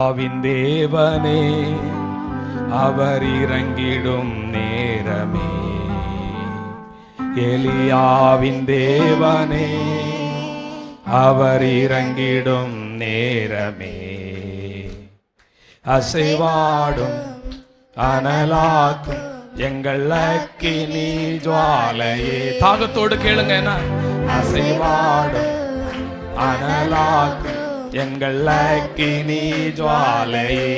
ஆவின் தேவனே அவர் இறங்கிடும் நேரமே, எலியாவின் தேவனே அவர் இறங்கிடும் நேரமே, அசைவாடும் அனலாக்கும் எங்கள் அக்கினி ஜுவாலையே. தாகத்தோடு கேளுங்க, அசைவாடும் அனலாக்கும் எங்கள் அக்கினி ஜுவாலையே.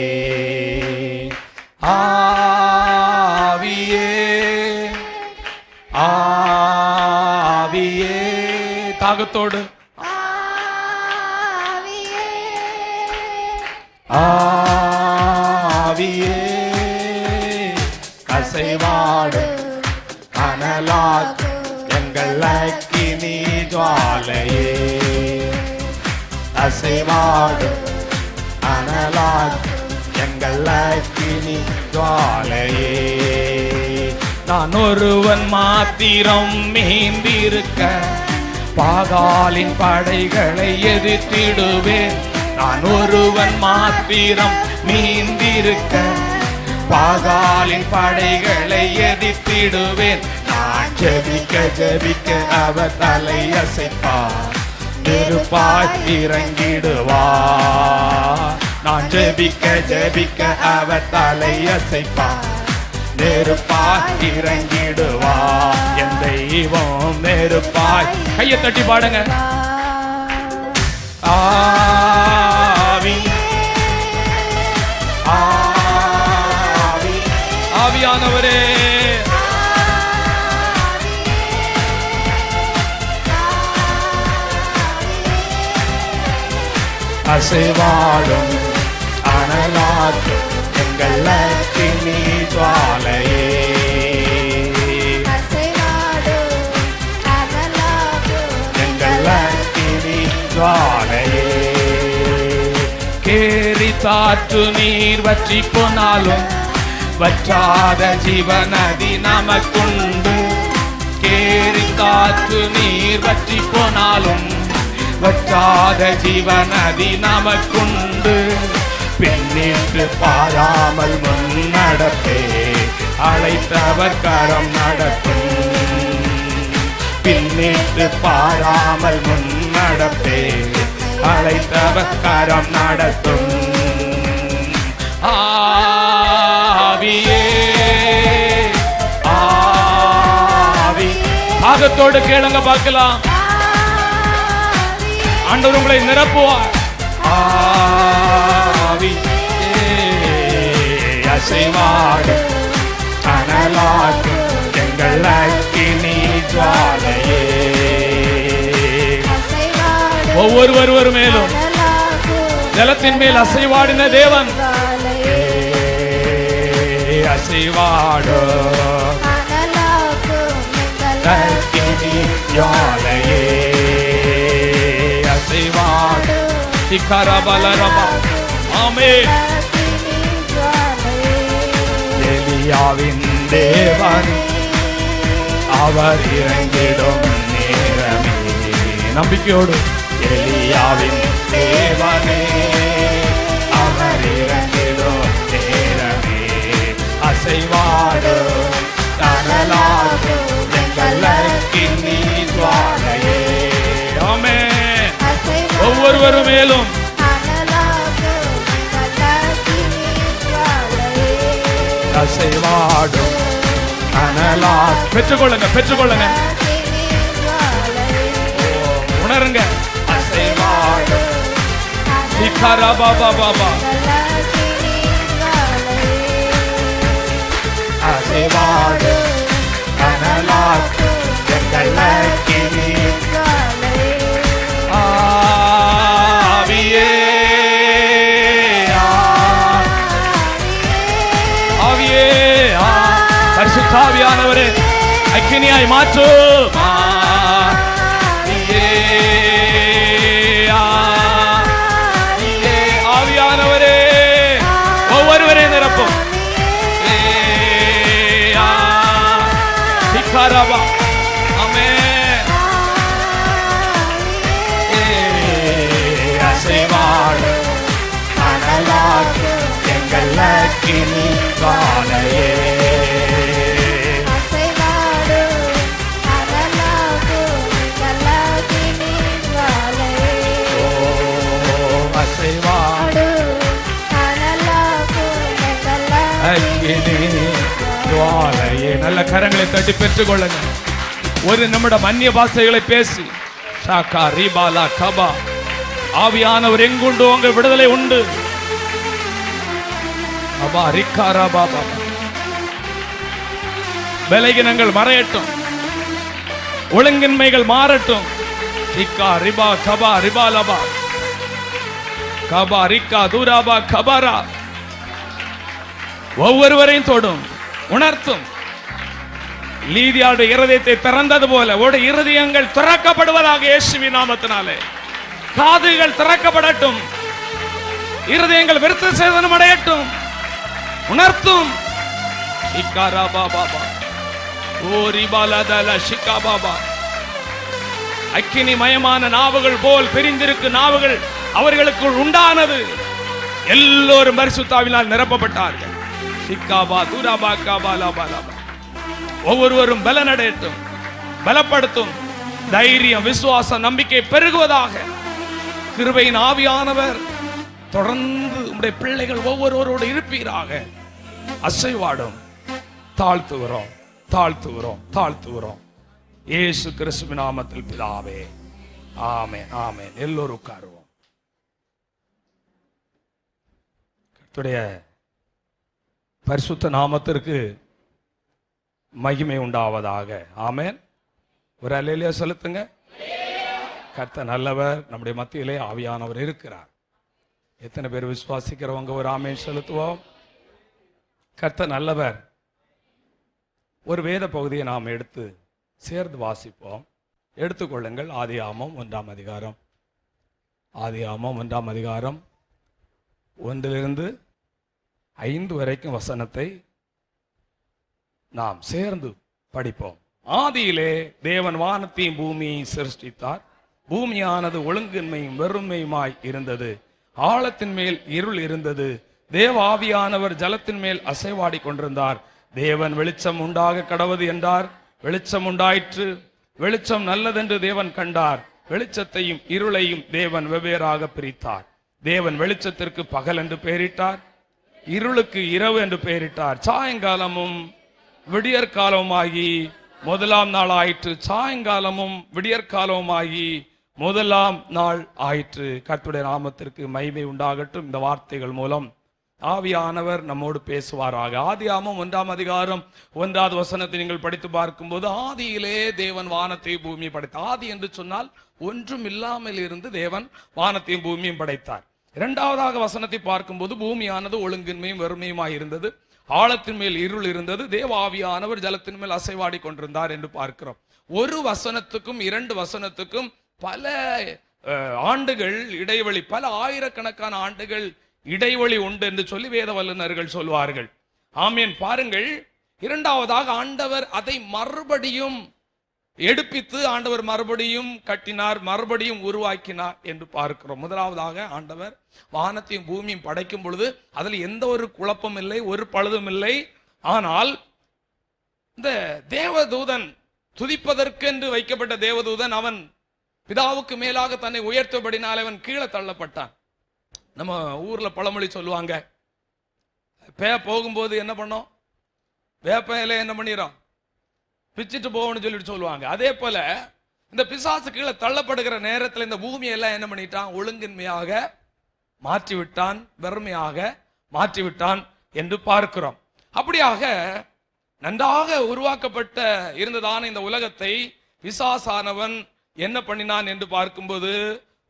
ஆவியே ஆவியே, தாகத்தோடு ஆவியே, அசைவாடும் அனலாக்கும் எங்கள் அக்கினி ஜுவாலையே, அசைவாடும் அனலாக்கும் எங்கள் அக்கினி ஜுவாலையே. நான் ஒருவன் மாத்திரம் மீந்திருக்க பாகாலின் படைகளை எதிர்த்திடுவேன். நான் ஒருவன் மாத்திரம் மீந்திருக்க பாகாலின் படைகளை எதிர்த்திடுவேன். நான் ஜெபிக்க ஜெபிக்க அவர் தலை அசைப்பார், நெருப்பாய் இறங்கிடுவார். நான் ஜெபிக்க ஜெபிக்க அவர் தலை அசைப்பார், நெருப்பாய் இறங்கிடுவார். என் தெய்வம் நெருப்பாய். கையை தட்டி பாடுங்க. ஆவி ஆவி ஆவியானவரே, அசைவாடும் அனலாக்கும் எங்கள் அக்கினி ஜுவாலையே, எங்கள் அக்கினி ஜுவாலையே. கேரி தாற்று நீர் வற்றி போனாலும் வற்றாத ஜீவநதி நமக்குண்டு. கேரி காற்று நீர் வற்றி போனாலும் வற்றாத ஜீவநதி நமக்குண்டு. பின்னிட்டு பாராமல் முன்னடப்பே, அழைத்தவர் கரம் நடத்தும். பின்னிட்டு பாராமல் முன்னடப்பே, அழைத்தவர் கரம் நடத்தும். ஆவியே ஆவி, தாகத்தோடு கேளுங்க பார்க்கலாம். ஆண்டவர் உங்களை நிரப்புவார். ஆவி அசைவாடும் அனலாக்கும் எங்கள் அக்கினி ஜுவாலையே. ஒவ்வொருவர் மேலும் ஜலத்தின் மேல் அசைவாடின தேவன், அசைவாடும் அக்கினி ஜுவாலையே, அசைவாடும் இக்கரபலரபா. ஆமென். எலியாவின் தேவன் அவர் இறங்கிடும் நேரமே, நம்பிக்கையோடு எலியாவின் தேவனே அவர் இறங்கிடும் நேரமே, அசைவாடும் அனலாக்கும் எங்கள் அக்கினி ஜுவாலையே. ஆமென். ஒவ்வொருவரும் மேலும் அசைவாடும் அனலா. பெற்றுக்கொள்ளுங்க பெற்றுக்கொள்ளுங்க, உணருங்க. அசைவாடும் பாபா, அசைவாடும் அனலாக்கும் எங்கள் அக்கினி. ஆவியே ஆவியே, பரிசுத்தாவியானவரே அக்கினியாய் மாற்று. ஆவியானவரே ஒவ்வொருவரே நிரப்பும். ஆமென். அசைவாடும் அனலா அக்கினி ஜுவாலையே. நல்ல கரங்களை தட்டி பெற்றுக் கொள்ளுங்க. ஒரு நிமிடம் அந்நிய பாஷைகளை பேசி ஷாக்கா ரீபாலா கபா. ஆவியானவர் எங்குண்டு உங்கள் விடுதலை உண்டு. அபா ரிக்காரா பாபா. பலகீனங்கள் மறையட்டும், ஒழுங்கின்மைகள் மாறட்டும். ரிக்கா ரிபா கபா ரிபாலபா கபா ரிக்கா தூராபா கபாரா. ஒவ்வொருவரையும் தொடும், உணர்த்தும். லீதியாவுடைய இருதயத்தை திறந்தது போல உடைய இருதயங்கள் திறக்கப்படுவதாக இயேசுவின் நாமத்தினாலே. காதுகள் திறக்கப்படட்டும், இருதயங்கள் விருத்த சேதனம் அடையட்டும், உணர்த்தும். அக்கினி மயமான நாவுகள் போல் பிரிந்திருக்கு நாவுகள் அவர்களுக்குள் உண்டானது. எல்லோரும் பரிசுத்தாவினால் நிரப்பப்பட்டார்கள். ஒவ்வொருவரும் பலனடையட்டும், பலப்படுத்தும். தைரியம், விசுவாசம், நம்பிக்கை பெருகுவதாக. கிருபையின் ஆவியானவர் தொடர்ந்து உம்முடைய பிள்ளைகள் ஒவ்வொருவரோடு இருப்பீராக. அசைவாடும். தாழ்த்துகிறோம், தாழ்த்துகிறோம், தாழ்த்துகிறோம். இயேசு கிறிஸ்துவின் நாமத்தில் பிதாவே, ஆமென், ஆமென். எல்லோரும் உட்காருவோம். கர்த்தருடைய பரிசுத்த நாமத்திற்கு மகிமை உண்டாவதாக. ஆமென். ஒரு அல்லேலூயா செலுத்துங்க. கர்த்தர் நல்லவர். நம்முடைய மத்தியிலே ஆவியானவர் இருக்கிறார். எத்தனை பேர் விசுவாசிக்கிறவங்க ஒரு ஆமென் செலுத்துவோம். கர்த்தர் நல்லவர். ஒரு வேத பகுதியை நாம் எடுத்து சேர்ந்து வாசிப்போம். எடுத்துக்கொள்ளுங்கள். ஆதியாகமம் 1ஆம் அதிகாரம். ஆதியாகமம் 1ஆம் அதிகாரம் 1 to 5 வரைக்கும் வசனத்தை நாம் சேர்ந்து படிப்போம். ஆதியிலே தேவன் வானத்தையும் பூமியை சிருஷ்டித்தார். பூமியானது ஒழுங்கின்மையும் வெறுமையுமாய் இருந்தது. ஆழத்தின் மேல் இருள் இருந்தது. தேவ ஆவியானவர் ஜலத்தின் மேல் அசைவாடி கொண்டிருந்தார். தேவன் வெளிச்சம் உண்டாக கடவது என்றார். வெளிச்சம் உண்டாயிற்று. வெளிச்சம் நல்லதென்று தேவன் கண்டார். வெளிச்சத்தையும் இருளையும் தேவன் வெவ்வேறாக பிரித்தார். தேவன் வெளிச்சத்திற்கு பகல் என்று பெயரிட்டார், இருளுக்கு இரவு என்று பெயரிட்டார். சாயங்காலமும் விடியற்காலமாகி முதலாம் நாள் ஆயிற்று. சாயங்காலமும் விடியற்காலமாகி முதலாம் நாள் ஆயிற்று. கர்த்தருடைய நாமத்திற்கு மகிமை உண்டாகட்டும். இந்த வார்த்தைகள் மூலம் ஆவியானவர் நம்மோடு பேசுவாராக. ஆதியாகமம் 1ஆம் அதிகாரம் 1வது வசனத்தை நீங்கள் படித்து பார்க்கும்போது, ஆதியிலே தேவன் வானத்தை பூமியை படைத்தார். ஆதி என்று சொன்னால் ஒன்றும் இல்லாமல் இருந்து தேவன் வானத்தையும் பூமியும் படைத்தார். 2வது வசனத்தை பார்க்கும்போது, பூமியானது ஒழுங்கின்மையும் வெறுமையுமாய் இருந்தது. ஆழத்தின் மேல் இருள் இருந்தது. தேவ ஆவியானவர் ஜலத்தின் மேல் அசைவாடி கொண்டிருந்தார் என்று பார்க்கிறோம். ஒரு வசனத்துக்கும் 2 வசனத்துக்கும் பல ஆண்டுகள் இடைவெளி, பல ஆயிரக்கணக்கான ஆண்டுகள் இடைவெளி உண்டு என்று சொல்லி வேத வல்லுநர்கள் சொல்வார்கள். ஆமீன். பாருங்கள், 2வதாக ஆண்டவர் அதை மறுபடியும் எடுப்பித்து ஆண்டவர் மறுபடியும் கட்டினார், மறுபடியும் உருவாக்கினார் என்று பார்க்கிறோம். 1வதாக ஆண்டவர் வானத்தையும் பூமியும் படைக்கும் பொழுது அதில் எந்த ஒரு குழப்பம் இல்லை, ஒரு பழுதும் இல்லை. ஆனால் இந்த தேவதூதன், துதிப்பதற்கென்று வைக்கப்பட்ட தேவதூதன், அவன் பிதாவுக்கு மேலாக தன்னை உயர்த்தபடினால் அவன் கீழே தள்ளப்பட்டான். நம்ம ஊர்ல பழமொழி சொல்லுவாங்க, போகும்போது என்ன பண்ணோம், வேப்பையில என்ன பண்ணிடும், பிச்சுட்டு போகணும்னு சொல்லிட்டு சொல்லுவாங்க. அதே போல இந்த பிசாசு கீழே தள்ளப்படுகிற நேரத்தில் இந்த பூமியெல்லாம் என்ன பண்ணிட்டான், ஒழுங்கின்மையாக மாற்றிவிட்டான், வெறுமையாக மாற்றிவிட்டான் என்று பார்க்கிறோம். அப்படியாக நன்றாக உருவாக்கப்பட்ட இருந்ததான இந்த உலகத்தை பிசாசானவன் என்ன பண்ணினான் என்று பார்க்கும்போது,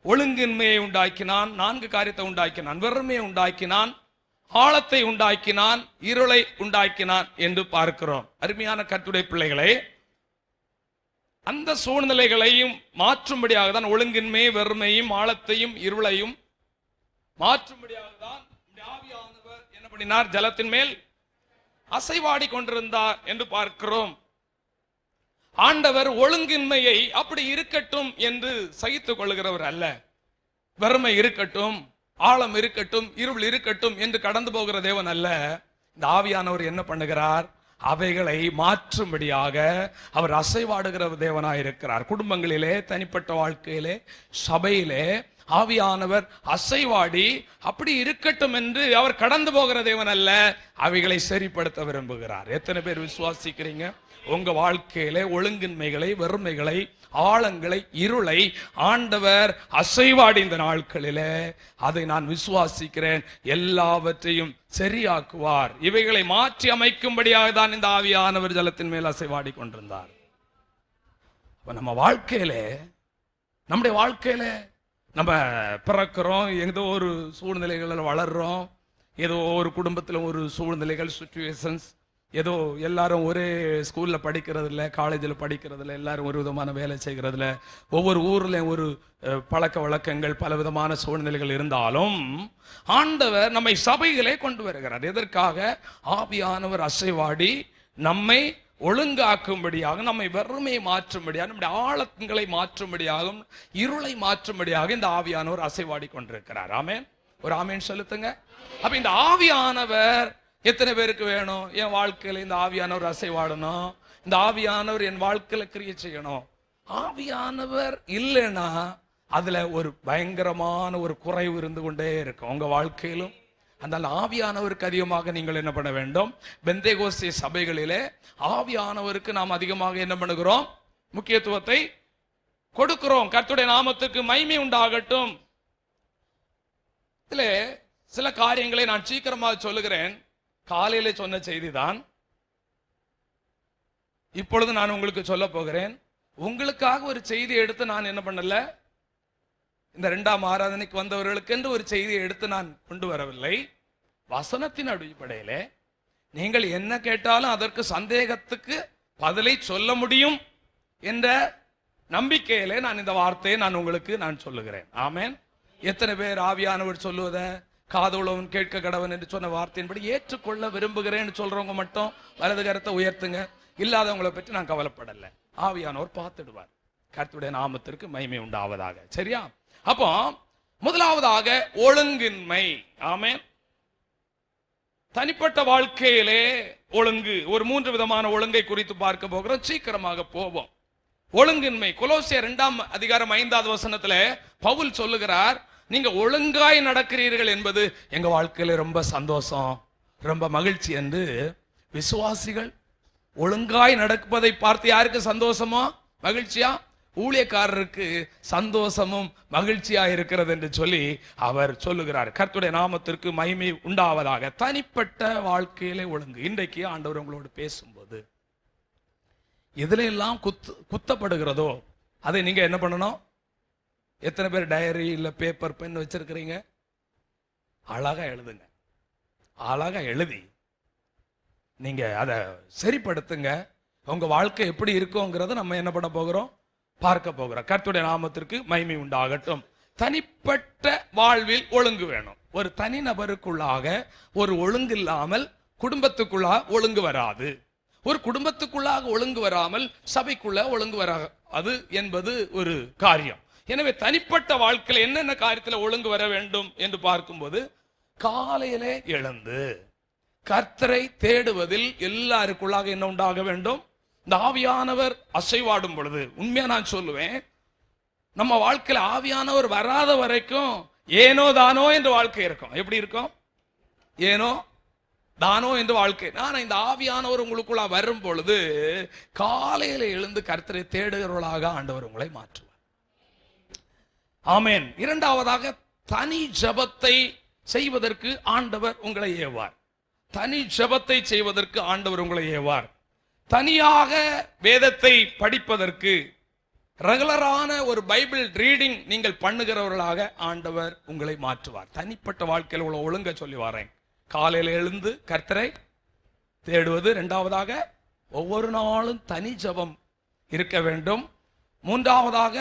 ஒழுங்கின்மையை உண்டாக்கினான், 4 காரியத்தை உண்டாக்கினான். வெறுமையை உண்டாக்கினான், ஆழத்தை உண்டாக்கினான், இருளை உண்டாக்கினான் என்று பார்க்கிறோம். அருமையான கர்த்தருடைய பிள்ளைகளை, அந்த சூழ்நிலைகளையும் மாற்றும்படியாக தான், ஒழுங்கின்மை வெறுமையும் ஆழத்தையும் இருளையும் மாற்றும்படியாக தான் ஆவியானவர் என்ன பண்ணினார், ஜலத்தின் மேல் அசைவாடி கொண்டிருந்தார் என்று பார்க்கிறோம். ஆண்டவர் ஒழுங்கின்மையை அப்படி இருக்கட்டும் என்று சகித்துக் கொள்கிறவர் அல்ல. வெறுமை இருக்கட்டும், ஆழம் இருக்கட்டும், இருள் இருக்கட்டும் என்று கடந்து போகிற தேவன் அல்ல. இந்த ஆவியானவர் என்ன பண்ணுகிறார்? அவைகளை மாற்றும்படியாக அவர் அசைவாடுகிற தேவனாய் இருக்கிறார். குடும்பங்களிலே, தனிப்பட்ட வாழ்க்கையிலே, சபையிலே ஆவியானவர் அசைவாடி அப்படி இருக்கட்டும் என்று அவர் கடந்து போகிற தேவன் அல்ல, அவைகளை சரிப்படுத்த விரும்புகிறார். எத்தனை பேர் விசுவாசிக்கிறீங்க? உங்க வாழ்க்கையிலே ஒழுங்கின்மைகளை, வெறுமைகளை, ஆழங்களை, இருளை ஆண்டவர் அசைவாடி இந்த நாட்களிலே, அதை நான் விசுவாசிக்கிறேன், எல்லாவற்றையும் சரியாக்குவார். இவைகளை மாற்றி அமைக்கும்படியாக தான் இந்த ஆவியானவர் ஜலத்தின் மேல் அசைவாடி கொண்டிருந்தார். நம்ம வாழ்க்கையிலே, நம்முடைய வாழ்க்கையில நம்ம பிறக்கிறோம், ஏதோ ஒரு சூழ்நிலைகளில் வளர்றோம், ஏதோ ஒரு குடும்பத்தில் ஒரு சூழ்நிலைகள், சுச்சுவேஷன்ஸ், ஏதோ எல்லாரும் ஒரே ஸ்கூல்ல படிக்கிறது இல்லை, காலேஜில் படிக்கிறது இல்லை, எல்லாரும் ஒரு விதமான வேலை செய்கிறது இல்லை, ஒவ்வொரு ஊர்ல ஒரு பழக்க வழக்கங்கள், பல விதமான சூழ்நிலைகள் இருந்தாலும் ஆண்டவர் நம்மை சபைகளே கொண்டு வருகிறார். எதற்காக? ஆவியானவர் அசைவாடி நம்மை ஒழுங்காக்கும்படியாக, நம்மை வெறுமையை மாற்றும்படியாக, நம்முடைய ஆழங்களை மாற்றும்படியாகவும், இருளை மாற்றும்படியாக இந்த ஆவியானவர் அசைவாடி கொண்டிருக்கிறார். ஆமென். ஒரு ஆமென் செலுத்துங்க. அப்ப இந்த ஆவியானவர் எத்தனை பேருக்கு வேணும்? என் வாழ்க்கையில இந்த ஆவியானவர் அசைவாடணும், இந்த ஆவியானவர் என் வாழ்க்கையில கிரியை செய்யணும். ஆவியானவர் இல்லைன்னா அதுல ஒரு பயங்கரமான ஒரு குறைவு இருந்து கொண்டே இருக்கும் உங்க வாழ்க்கையிலும். அந்த ஆவியானவருக்கு அதிகமாக நீங்கள் என்ன பண்ண வேண்டும்? பெந்தேகோஸ்தே சபைகளிலே ஆவியானவருக்கு நாம் அதிகமாக என்ன பண்ணுகிறோம்? முக்கியத்துவத்தை கொடுக்கிறோம். கர்த்தருடைய நாமத்துக்கு மகிமை உண்டாகட்டும். இதுல சில காரியங்களை நான் சீக்கிரமாக சொல்லுகிறேன். காலையில சொன்ன செய்தி தான் இப்பொழுது நான் உங்களுக்கு சொல்ல போகிறேன். உங்களுக்காக ஒரு செய்தி எடுத்து நான் என்ன பண்ணல, இந்த 2ஆம் ஆராதனைக்கு வந்தவர்களுக்கு என்று ஒரு செய்தியை எடுத்து நான் கொண்டு வரவில்லை. வசனத்தின் அடிப்படையிலே நீங்கள் என்ன கேட்டாலும் அதற்கு சந்தேகத்துக்கு பதிலை சொல்ல முடியும் என்ற நம்பிக்கையிலே நான் இந்த வார்த்தையை நான் உங்களுக்கு நான் சொல்லுகிறேன். ஆமென். எத்தனை பேர் ஆவியானவர் சொல்லுவத காதுள்ளவன் கேட்க கடவன் என்று சொன்ன வார்த்தையின்படி ஏற்றுக்கொள்ள விரும்புகிறேன்னு சொல்றவங்க மட்டும் வலது கரத்தை உயர்த்துங்க. இல்லாதவங்களை பற்றி நான் கவலைப்படல. ஆவியானவர் பார்த்துடுவார். கர்த்தருடைய நாமத்திற்கு மகிமை உண்டாவதாக. சரியா? அப்போ முதலாவதாக ஒழுங்கின்மை. ஆமென். தனிப்பட்ட வாழ்க்கையிலே ஒழுங்கு, ஒரு 3 விதமான ஒழுங்கை குறித்து பார்க்க போகிறோம். சீக்கிரமாக போவோம். ஒழுங்கின்மை. கொலோசியர் 2ஆம் அதிகாரம் 5வது வசனத்துல பவுல் சொல்லுகிறார், நீங்க ஒழுங்காய் நடக்கிறீர்கள் என்பது எங்க வாழ்க்கையில ரொம்ப சந்தோஷம், ரொம்ப மகிழ்ச்சி என்று. விசுவாசிகள் ஒழுங்காய் நடப்பதை பார்த்து யாருக்கு சந்தோஷமோ மகிழ்ச்சியா? ஊழியக்காரருக்கு சந்தோஷமும் மகிழ்ச்சியா இருக்கிறது என்று சொல்லி அவர் சொல்லுகிறார். கர்த்தருடைய நாமத்திற்கு மகிமை உண்டாவதாக. தனிப்பட்ட வாழ்க்கையிலே ஒழுங்கு. இன்றைக்கு ஆண்டவர் உங்களோடு பேசும்போது எதுல எல்லாம் குத்தப்படுகிறதோ அதை நீங்க என்ன பண்ணணும்? எத்தனை பேர் டைரி இல்ல பேப்பர் பென் வச்சிருக்கிறீங்க? அழகா எழுதுங்க. அழகா எழுதி நீங்க அதை சரிப்படுத்துங்க. உங்க வாழ்க்கை எப்படி இருக்குங்கிறத நம்ம என்ன பண்ண போகிறோம்? பார்க்க போகிறோம். கர்த்தருடைய நாமத்திற்கு மகிமை உண்டாகட்டும். தனிப்பட்ட வாழ்வில் ஒழுங்கு வேணும். ஒரு தனிநபருக்குள்ளாக ஒரு ஒழுங்கு இல்லாமல் குடும்பத்துக்குள்ளாக ஒழுங்கு வராது. ஒரு குடும்பத்துக்குள்ளாக ஒழுங்கு வராமல் சபைக்குள்ள ஒழுங்கு வராது என்பது ஒரு காரியம். எனவே தனிப்பட்ட வாழ்க்கையில் என்னென்ன காரியத்தில் ஒழுங்கு வர வேண்டும் என்று பார்க்கும்போது, காலையிலே எழுந்து கர்த்தரை தேடுவதில் எல்லாருக்குள்ளாக என்ன உண்டாக வேண்டும்? இந்த ஆவியானவர் அசைவாடும் பொழுது, உண்மையா நான் சொல்லுவேன், நம்ம வாழ்க்கையில ஆவியானவர் வராத வரைக்கும் ஏனோ தானோ என்று வாழ்க்கை இருக்கும். எப்படி இருக்கும்? ஏனோ தானோ என்று வாழ்க்கை. நான் இந்த ஆவியானவர் உங்களுக்குள்ள வரும் பொழுது காலையில எழுந்து கர்த்தரை தேடுகிறவர்களாக ஆண்டவர் உங்களை மாற்றுவார். ஆமென். இரண்டாவதாக, தனி ஜெபத்தை செய்வதற்கு ஆண்டவர் உங்களை ஏவார். தனி ஜெபத்தை செய்வதற்கு ஆண்டவர் உங்களை ஏவார். தனியாக வேதத்தை படிப்பதற்கு, ரெகுலரான ஒரு பைபிள் ரீடிங் நீங்கள் பண்ணுகிறவர்களாக ஆண்டவர் உங்களை மாற்றுவார். தனிப்பட்ட வாழ்க்கையில் உள்ள ஒழுங்க சொல்லி வரேன். காலையில் எழுந்து கர்த்தரை தேடுவது. இரண்டாவதாக, ஒவ்வொரு நாளும் தனி ஜெபம் இருக்க வேண்டும். மூன்றாவதாக,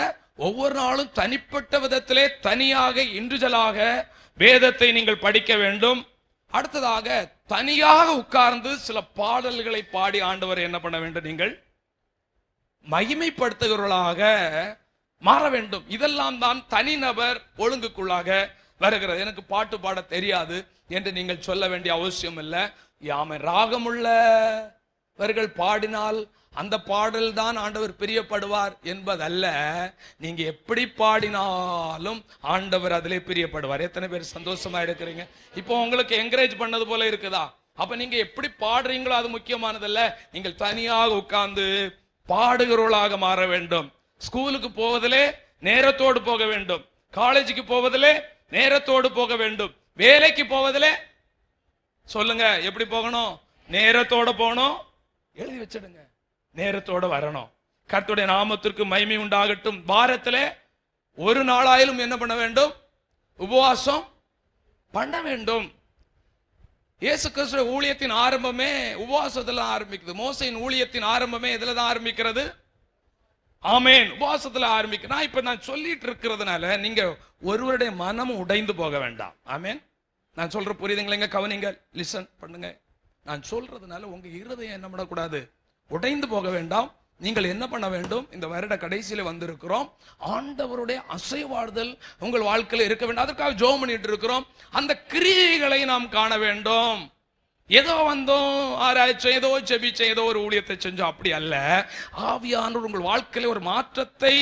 ஒவ்வொரு நாளும் தனிப்பட்ட விதத்திலே தனியாக இண்டிவிஜுவலாக வேதத்தை நீங்கள் படிக்க வேண்டும். அடுத்ததாக, தனியாக உட்கார்ந்து சில பாடல்களை பாடி ஆண்டவர் என்ன பண்ண வேண்டும்? நீங்கள் மகிமைப்படுத்துகிறவர்களாக மாற வேண்டும். இதெல்லாம் தான் தனிநபர் ஒழுங்குக்குள்ளாக வருகிறது. எனக்கு பாட்டு பாட தெரியாது என்று நீங்கள் சொல்ல வேண்டிய அவசியம் இல்லை. ராகமுள்ளவர்கள் பாடினால் அந்த பாடல் தான் ஆண்டவர் பிரியப்படுவார் என்பதல்ல. நீங்க எப்படி பாடினாலும் ஆண்டவர் அதிலே பிரியப்படுவார். எத்தனை பேர் சந்தோஷமா இருக்கிறீங்க? இப்போ உங்களுக்கு என்கரேஜ் பண்ணது போல இருக்குதா? அப்ப நீங்க எப்படி பாடுறீங்களோ அது முக்கியமானதல்ல. நீங்கள் தனியாக உட்கார்ந்து பாடுகிறவர்களாக மாற வேண்டும். ஸ்கூலுக்கு போவதிலே நேரத்தோடு போக வேண்டும். காலேஜுக்கு போவதிலே நேரத்தோடு போக வேண்டும். வேலைக்கு போவதிலே சொல்லுங்க எப்படி போகணும்? நேரத்தோட போகணும். எழுதி வச்சிடுங்க, நேரத்தோட வரணும். கர்த்தருடைய நாமத்திற்கு மகிமை உண்டாகட்டும். வாரத்திலே ஒரு நாளாயிலும் என்ன பண்ண வேண்டும்? உபவாசம் பண்ண வேண்டும். இயேசு கிறிஸ்துவின் ஊழியத்தின் ஆரம்பமே உபவாசத்துல ஆரம்பிக்குது. மோசையின் ஊழியத்தின் ஆரம்பமே இதுல தான் ஆரம்பிக்கிறது. ஆமென். உபவாசத்துல ஆரம்பிக்க. நான் சொல்லிட்டு இருக்கிறதுனால நீங்க ஒருவருடைய மனமும் உடைந்து போக வேண்டாம். ஆமென். நான் சொல்ற புரியுதுங்களா? கவனிங்க, லிசன் பண்ணுங்க. நான் சொல்றதுனால உங்க இருதயம் என்ன பண்ணக்கூடாது? உடைந்து போக வேண்டாம். நீங்கள் என்ன பண்ண வேண்டும்? இந்த வருட கடைசியில வந்திருக்கிறோம். ஆண்டவருடைய அசைவாடுதல் உங்கள் வாழ்க்கையில் இருக்க வேண்டும். அதற்காக ஜெபம் பண்ணிட்டு இருக்கிறோம். அந்த கிரியைகளை நாம் காண வேண்டும். ஏதோ வந்தோம், ஆராய்ச்சோம், ஏதோ ஜெபிச்சோம், ஏதோ ஒரு ஊழியத்தை செஞ்சோம், அப்படி அல்ல. ஆவியானவர் உங்கள் வாழ்க்கையில ஒரு மாற்றத்தை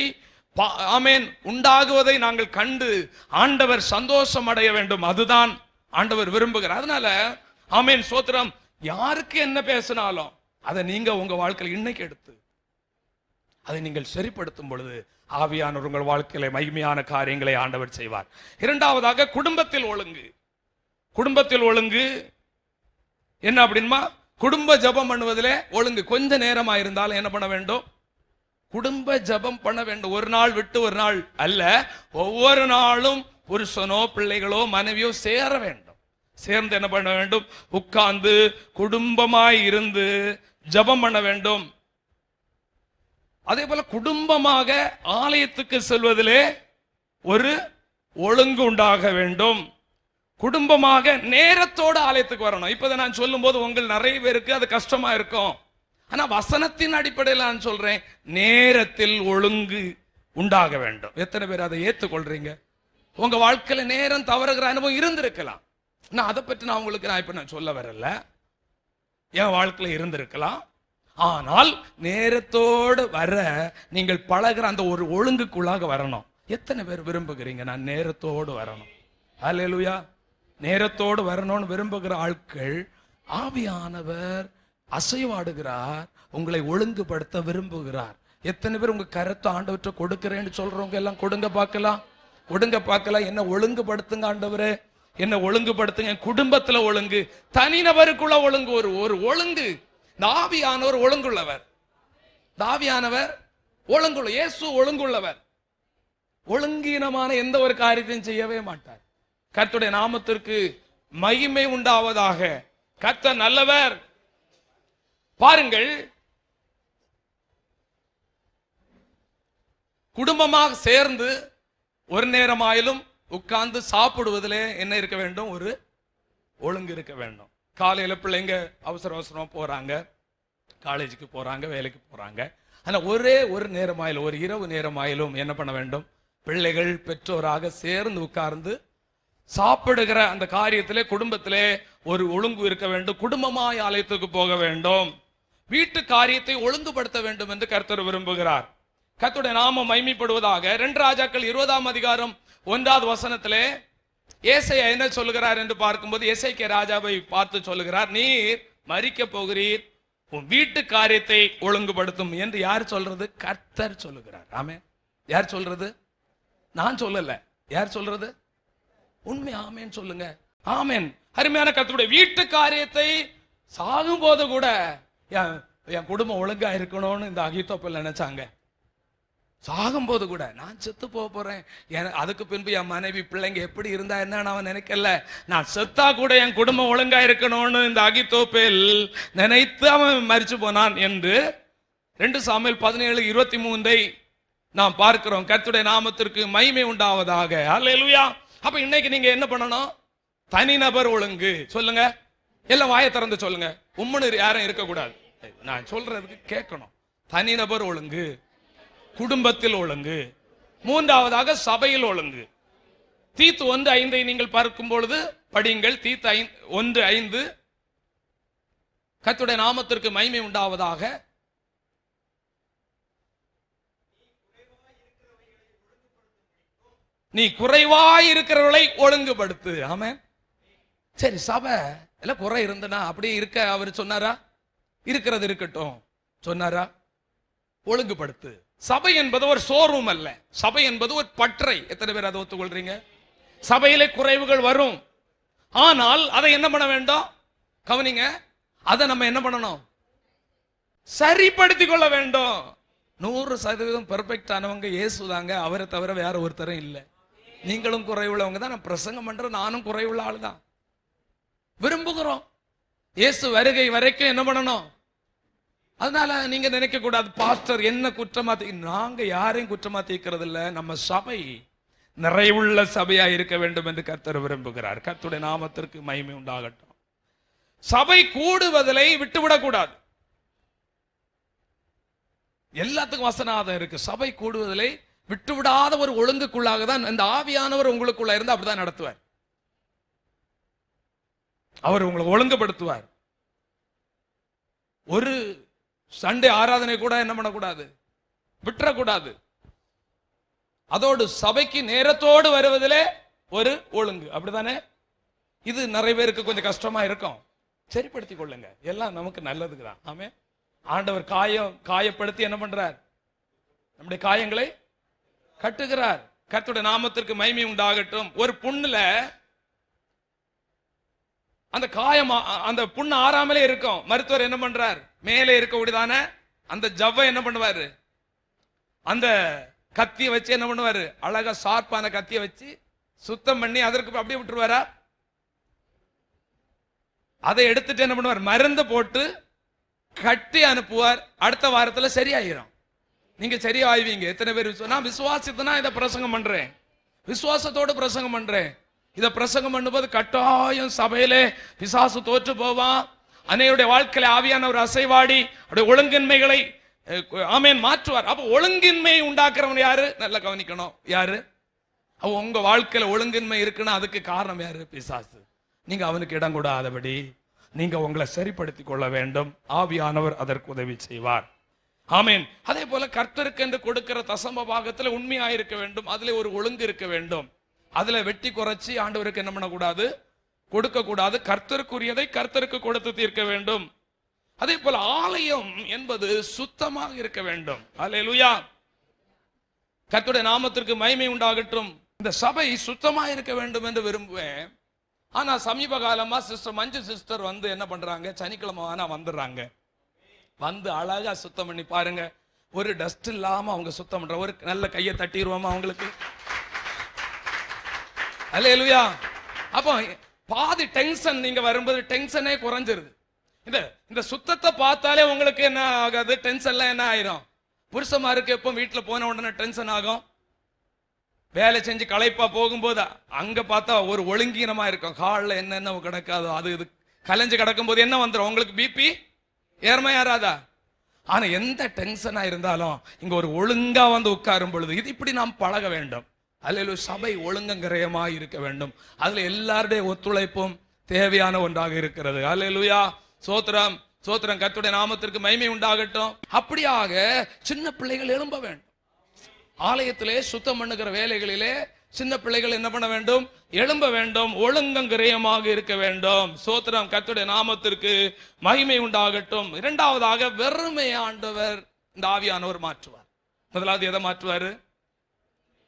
ஆமென் உண்டாகுவதை நாங்கள் கண்டு ஆண்டவர் சந்தோஷம் அடைய வேண்டும். அதுதான் ஆண்டவர் விரும்புகிறார். அதனால ஆமென் ஸ்தோத்திரம். யாருக்கு என்ன பேசினாலும் அதை நீங்க உங்க வாழ்க்கையில் இன்னைக்கு எடுத்து அதை நீங்கள் சரிப்படுத்தும் பொழுது ஆவியானவர் உங்கள் வாழ்க்கையில மகிமையான காரியங்களை ஆண்டவர் செய்வார். இரண்டாவதாக குடும்பத்தில் ஒழுங்கு. குடும்பத்தில் ஒழுங்கு என்ன அப்படின்னா, குடும்ப ஜபம் பண்ணுவதிலே ஒழுங்கு. கொஞ்ச நேரமா இருந்தாலும் என்ன பண்ண வேண்டும்? குடும்ப ஜபம் பண்ண வேண்டும். ஒரு நாள் விட்டு ஒரு நாள் அல்ல, ஒவ்வொரு நாளும் புருஷனோ பிள்ளைகளோ மனைவியோ சேர வேண்டும். சேர்ந்து என்ன பண்ண வேண்டும்? உட்கார்ந்து குடும்பமாய் இருந்து ஜபம் பண்ண வேண்டும். அதே போல குடும்பமாக ஆலயத்துக்கு செல்வதிலே ஒரு ஒழுங்கு உண்டாக வேண்டும். குடும்பமாக நேரத்தோடு ஆலயத்துக்கு வரணும். இப்ப நான் சொல்லும் போது உங்கள் நிறைய பேருக்கு அது கஷ்டமா இருக்கும். ஆனா வசனத்தின் அடிப்படையில் நான் சொல்றேன், நேரத்தில் ஒழுங்கு உண்டாக வேண்டும். எத்தனை பேர் அதை ஏற்றுக்கொள்றீங்க? உங்க வாழ்க்கையில நேரம் தவறுகிற அனுபவம் இருந்திருக்கலாம். நான் அதை பற்றி நான் உங்களுக்கு நான் சொல்ல வரல. என் வாழ்க்கையில இருந்திருக்கலாம். ஆனால் நேரத்தோடு வர நீங்கள் பழகிற அந்த ஒரு ஒழுங்குக்குள்ளாக வரணும். எத்தனை பேர் விரும்புகிறீங்க நான் நேரத்தோடு வரணும்? அல்லேலூயா. நேரத்தோடு வரணும்னு விரும்புகிற ஆட்கள் ஆவியானவர் அசைவாடுகிறார், உங்களை ஒழுங்குபடுத்த விரும்புகிறார். எத்தனை பேர் உங்க கருத்தை ஆண்டவற்றை கொடுக்கிறேன்னு சொல்றவங்க எல்லாம் கொடுங்க பார்க்கலாம். கொடுங்க பார்க்கலாம். என்ன ஒழுங்குபடுத்துங்க ஆண்டவரே, என்ன ஒழுங்குபடுத்துங்க. குடும்பத்துல ஒழுங்கு, தனிநபருக்குள்ள ஒழுங்கு. ஒரு ஒழுங்கு. ஆவியானவர் ஒழுங்குள்ளவர். ஆவியானவர் ஒழுங்குள்ள. இயேசு ஒழுங்குள்ளவர். ஒழுங்கீனமான எந்த ஒரு காரியத்தையும் செய்யவே மாட்டார். கர்த்தருடைய நாமத்திற்கு மகிமை உண்டாவதாக. கர்த்தர் நல்லவர். பாருங்கள், குடும்பமாக சேர்ந்து ஒரு நேரமாயிலும் உட்கார்ந்து சாப்பிடுவதிலே என்ன இருக்க வேண்டும்? ஒரு ஒழுங்கு இருக்க வேண்டும். காலையில பிள்ளைங்க அவசர அவசரமா போறாங்க, காலேஜுக்கு போறாங்க, வேலைக்கு போறாங்க. ஆனா ஒரே ஒரு நேரமாயிலும், ஒரு இரவு நேரமாயிலும் என்ன பண்ண வேண்டும்? பிள்ளைகள் பெற்றோராக சேர்ந்து உட்கார்ந்து சாப்பிடுகிற அந்த காரியத்திலே குடும்பத்திலே ஒரு ஒழுங்கு இருக்க வேண்டும். குடும்பமாய் ஆலயத்துக்கு போக வேண்டும். வீட்டு காரியத்தை ஒழுங்குபடுத்த வேண்டும் என்று கர்த்தர் விரும்புகிறார். கர்த்தருடைய நாமம் மகிமைப்படுவதாக. 2 ராஜாக்கள் 20ஆம் அதிகாரம் 1வது வசனத்திலே ஏசாயா என்ன சொல்லுகிறார் என்று பார்க்கும்போது, எசேக்கியா ராஜாவை பார்த்து சொல்லுகிறார், நீர் மரிக்க போகிறீர், உன் வீட்டு காரியத்தை ஒழுங்குபடுத்தும் என்று. யார் சொல்றது? கர்த்தர் சொல்லுகிறார். ஆமென். யார் சொல்றது? நான் சொல்லல. யார் சொல்றது? உண்மை. ஆமென் சொல்லுங்க. ஆமென். அருமையான கர்த்தருடைய வீட்டு காரியத்தை சாகும் போது கூட என் குடும்பம் ஒழுங்கா இருக்கணும்னு இந்த அகித்தோப்பல் நினைச்சாங்க. சாகும்போது கூட நான் செத்து போறேன், அதுக்கு பின்பு என் மனைவி பிள்ளைங்க எப்படி இருந்தா என்ன அவன் நினைக்கல, நான் செத்தா கூட என் குடும்பம் ஒழுங்கா இருக்கணும்னு இந்த அகித்தோப்பேல் நினைத்து அவன் மரிச்சு போனான் என்று 2 சாமுவேல் 17:23 நாம் பார்க்கிறோம். கர்த்தருடைய நாமத்திற்கு மகிமை உண்டாவதாக. அல்லேலூயா. அப்ப இன்னைக்கு நீங்க என்ன பண்ணணும்? தனிநபர் ஒழுங்கு. சொல்லுங்க, எல்லாம் வாயை திறந்து சொல்லுங்க. உம்முன்னு யாரும் இருக்கக்கூடாது. நான் சொல்றதுக்கு கேட்கணும். தனிநபர் ஒழுங்கு, குடும்பத்தில் ஒழுங்கு, 3வதாக சபையில் ஒழுங்கு. தீத்து 1:5 நீங்கள் பார்க்கும் பொழுது படியுங்கள். தீத்து 1:5. கர்த்தருடைய நாமத்திற்கு மகிமை உண்டாவதாக. நீ குறைவாய் இருக்கிறவர்களை ஒழுங்குபடுத்து. ஆமென். சரி, சபை எல்லாம் குறை இருந்தனா அப்படியே இருக்க அவர் சொன்னாரா? இருக்கிறது இருக்கட்டும் சொன்னாரா? ஒழுங்குபடுத்து. சபை என்பது ஒரு ஷோரூம் அல்ல. சபை என்பது ஒரு பற்றை. எத்தனை பேர் அதை ஒத்துக்கொள்றீங்க? சபையிலே குறைவுகள் வரும், ஆனால் அதை என்ன பண்ண வேண்டும்? கவனிங்க, அதை நம்ம என்ன பண்ணணும்? சரிப்படுத்திக் கொள்ள வேண்டும். 100% பெர்ஃபெக்ட் ஆனவங்க இயேசுதாங்க. அவரை தவிர வேற ஒருத்தரும் இல்லை. நீங்களும் குறைவுள்ளவங்க தான். நான் பிரசங்கம் பண்ற நானும் குறைவுள்ள ஆள் தான். விரும்புகிறோம் இயேசு வருகை வரைக்கும் என்ன பண்ணணும்? அதனால நீங்க நினைக்க கூடாது, பாஸ்டர் என்ன குற்றமா நாங்க யாரையும் குற்றமா தீர்க்கிறது இல்ல. நம்ம சபை நிறைவுள்ள சபையா இருக்க வேண்டும் என்று கர்த்தர் விரும்புகிறார். கர்த்தருடைய நாமத்திற்கு மகிமை உண்டாகட்டும். சபை கூடுவதிலை விட்டுவிடக் கூடாது. எல்லாத்துக்கும் வசனாதம் இருக்கு. சபை கூடுவதிலை விட்டுவிடாத ஒரு ஒழுங்குக்குள்ளாக தான் இந்த ஆவியானவர் உங்களுக்குள்ள இருந்து அப்படிதான் நடத்துவார். அவர் உங்களை ஒழுங்குபடுத்துவார். ஒரு சண்டே ஆராதனை கூட என்ன பண்ணக்கூடாது? விட்டுறக்கூடாது. அதோடு சபைக்கு நேரத்தோடு வருவதிலே ஒரு ஒழுங்கு. அப்படித்தானே? இது நிறைய பேருக்கு கொஞ்சம் கஷ்டமா இருக்கும். சரிப்படுத்திக் கொள்ளுங்க. எல்லாம் நமக்கு நல்லதுக்கு தான். ஆமே. ஆண்டவர் காயப்படுத்தி என்ன பண்றார்? நம்முடைய காயங்களை கட்டுகிறார். கர்த்தருடைய நாமத்திற்கு மகிமை உண்டாகட்டும். ஒரு புண்ணுல அந்த காயம், அந்த புண்ணு ஆறாமலே இருக்கும். மருத்துவர் என்ன பண்றார்? மேலே இருக்கக்கூடியதான அந்த ஜவ்வை என்ன பண்ணுவாரு? அந்த கத்தியை வச்சு என்ன பண்ணுவாரு? அழகா ஷார்ப்பான கத்தியை வச்சு சுத்தம் பண்ணி அதற்கு அப்படியே விட்டுருவாரா? அதை எடுத்துட்டு என்ன பண்ணுவார்? மருந்து போட்டு கட்டி அனுப்புவார். அடுத்த வாரத்தில் சரியாயிரும். நீங்க சரியாய்வீங்க. எத்தனை பேர் நான் விசுவாசத்தை இதை பிரசங்கம் பண்றேன், விசுவாசத்தோடு பிரசங்கம் பண்றேன். இதை பிரசங்கம் பண்ணும்போது கட்டாயம் சபையிலே பிசாசு தோற்று போவான். அன்னையுடைய வாழ்க்கையில ஆவியான ஒரு அசைவாடி அவருடைய ஒழுங்கின்மைகளை ஆமேன் மாற்றுவார். அப்ப ஒழுங்கின்மையை உண்டாக்குறவன் யாரு? நல்லா கவனிக்கணும். யாரு? உங்க வாழ்க்கையில ஒழுங்கின்மை இருக்குன்னா அதுக்கு காரணம் யாரு? பிசாசு. நீங்க அவனுக்கு இடம் கூடாதபடி நீங்க உங்களை சரிப்படுத்திக் கொள்ள வேண்டும். ஆவியானவர் அதற்கு உதவி செய்வார். ஆமேன். அதே போல கர்த்தருக்கு என்று கொடுக்கிற தசம பாகத்துல உண்மையா இருக்க வேண்டும். அதுல ஒரு ஒழுங்கு இருக்க வேண்டும். அதுல வெட்டி குறைச்சி ஆண்டவருக்கு என்ன பண்ணக்கூடாது? கொடுக்க கூடாது. கர்த்தருக்குரியதை கர்த்தருக்கு கொடுத்து தீர்க்க வேண்டும். அதே போல ஆலயம் என்பது சுத்தமாக இருக்க வேண்டும். அல்லேலூயா. கர்த்தருடைய நாமத்திற்கு மகிமை உண்டாகட்டும். இந்த சபை சுத்தமா இருக்க வேண்டும் என்று விரும்புவேன். ஆனா சமீப காலமா சிஸ்டர் மஞ்சு சிஸ்டர் வந்து என்ன பண்றாங்க? சனிக்கிழமை ஆனா வந்துடுறாங்க. வந்து அழகா சுத்தம் பண்ணி பாருங்க. ஒரு டஸ்ட் இல்லாம அவங்க சுத்தம் பண்ற. ஒரு நல்ல கையை தட்டிடுவோமா அவங்களுக்கு? அல்லேலூயா. அப்போ பாதி டென்ஷன் நீங்க வரும்போது டென்ஷனே குறைஞ்சிருது. இந்த சுத்தத்தை பார்த்தாலே உங்களுக்கு என்ன ஆகாது? டென்ஷன்லாம் என்ன ஆயிரும்? புருஷமாருக்கு எப்போ வீட்டுல போன உடனே டென்ஷன் ஆகும். வேலை செஞ்சு களைப்பா போகும்போது அங்க பார்த்தா ஒரு ஒழுங்கீனமா இருக்கும். காலில் என்னென்ன கிடக்காதோ அது இது கலைஞ்சு கிடக்கும் போது என்ன வந்துடும்? உங்களுக்கு பிபி ஏர்மை ஏறாதா? ஆனா எந்த டென்ஷனா இருந்தாலும் இங்க ஒரு ஒழுங்கா வந்து உட்காரும் பொழுது இது இப்படி நாம் பழக வேண்டும். அல்லேலூயா. சபை ஒழுங்கங்கரையமாய் இருக்க வேண்டும். அதுல எல்லாருடைய ஒத்துழைப்பும் தேவையான ஒன்றாக இருக்கிறது. அல்லேலூயா. சோத்திரம் சோத்திரம். கர்த்தருடைய நாமத்திற்கு மகிமை உண்டாகட்டும். அப்படியாக சின்ன பிள்ளைகள் எழும்ப வேண்டும். ஆலயத்திலே சுத்தம் பண்ணுகிற வேலைகளிலே சின்ன பிள்ளைகள் என்ன பண்ண வேண்டும்? எழும்ப வேண்டும். ஒழுங்கங்கிரயமாக இருக்க வேண்டும். சோத்திரம். கர்த்தருடைய நாமத்திற்கு மகிமை உண்டாகட்டும். இரண்டாவதாக வெறுமை ஆண்டவர் இந்த ஆவியானவர் மாற்றுவார். முதலாவது எதை மாற்றுவாரு?